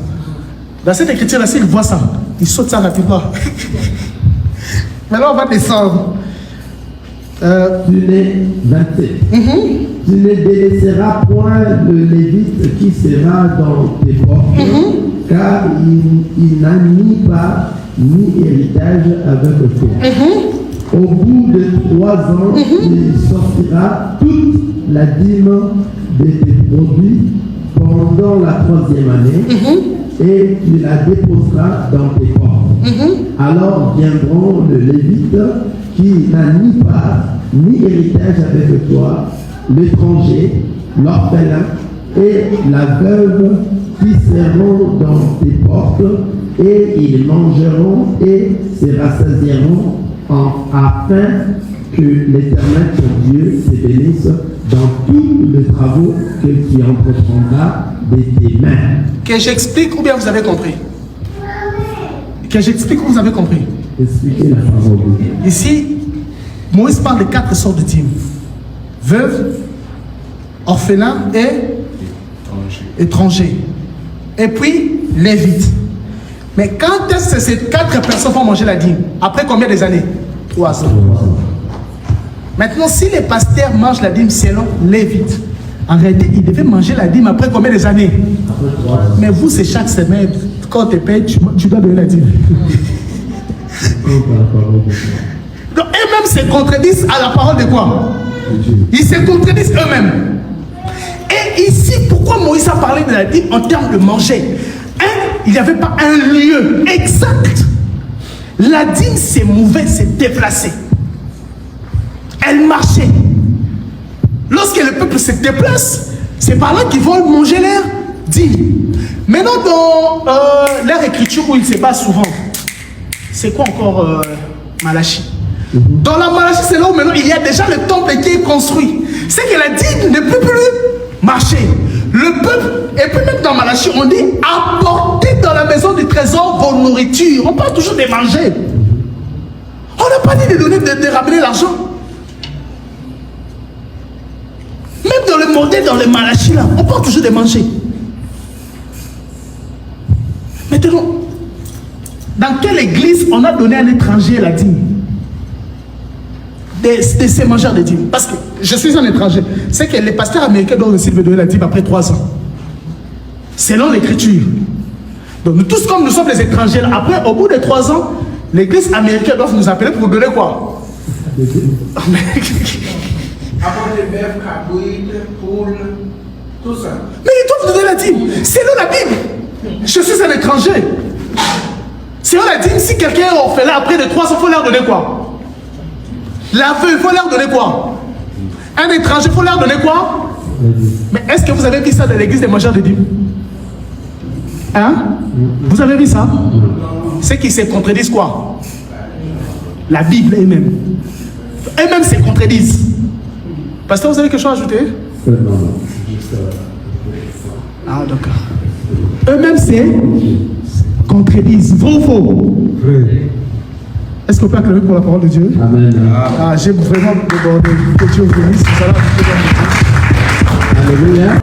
Dans cette écriture-là, s'ils voient ça, ils sautent ça rapidement. Maintenant, on va descendre. Tu ne délaisseras point le lévite qui sera dans tes portes, car il n'a ni part ni héritage avec toi. Au bout de 3 ans, tu sortiras toute la dîme de tes produits pendant la 3e année, et tu la déposeras dans tes portes. Alors viendront le lévite qui n'a ni part ni héritage avec toi, l'étranger, l'orphelin et la veuve qui seront dans tes portes, et ils mangeront et se rassasieront afin que l'Éternel, ton Dieu, te bénisse dans tous les travaux que tu entreprendras de tes mains. Que j'explique ou bien vous avez compris? Que j'explique ou vous avez compris? Expliquez la parole de Dieu. Ici, Moïse parle de 4 sortes de dîmes. Veuve, orphelin et étranger. Et puis, lévite. Mais quand est-ce que ces 4 personnes vont manger la dîme? Après combien des années? 3 ans. Maintenant, si les pasteurs mangent la dîme selon lévite, en réalité, ils devaient manger la dîme après combien des années? Après 3 ans. Mais vous, c'est chaque semaine. Quand tu payes, tu dois donner la dîme. Donc, eux-mêmes se contredisent à la parole de quoi? Ils se contredisent eux-mêmes. Et ici, pourquoi Moïse a parlé de la dîme en termes de manger? Il n'y avait pas un lieu exact. La dîme s'est mouvée, s'est déplacée. Elle marchait. Lorsque le peuple se déplace, c'est par là qu'ils vont manger leur dîme. Maintenant, dans leur écriture où il se passe souvent, c'est quoi encore Malachie? Dans la Malachie, c'est là où maintenant il y a déjà le temple qui est construit. C'est que la dîme ne peut plus marcher. Le peuple, et puis même dans Malachie, on dit apportez dans la maison du trésor vos nourritures. On parle toujours de manger. On n'a pas dit de donner, de ramener l'argent. Même dans le modèle, dans le Malachie là, on parle toujours de manger. Maintenant, dans quelle église on a donné à un étranger la dîme? De ces mangeurs de dîme. Parce que je suis un étranger. C'est que les pasteurs américains doivent aussi me donner la dîme après 3 ans. Selon l'écriture. Donc nous tous, comme nous sommes les étrangers, après, au bout de 3 ans, l'église américaine doit nous appeler pour nous donner quoi? Apporter bœuf, cabrit, poule, tout ça. Mais ils doivent nous donner la dîme. Selon la Bible. Je suis un étranger. Selon la dîme, si quelqu'un est orphelin après de 3 ans, il faut leur donner quoi? La veuve, il faut leur donner quoi? Un étranger, il faut leur donner quoi? Mais est-ce que vous avez vu ça dans l'église des mangeurs de dîme? Hein? Vous avez vu ça? C'est qu'ils se contredisent quoi? La Bible elle-même. Eux-mêmes se contredisent. Pasteur, vous avez quelque chose à ajouter? Non, juste Ah, d'accord. Eux-mêmes se contredisent. Vrai ou faux? Vrai. Est-ce qu'on peut acclamer pour la parole de Dieu? Amen. Ah, j'ai vraiment débordé. Que Dieu vous bénisse. Alléluia.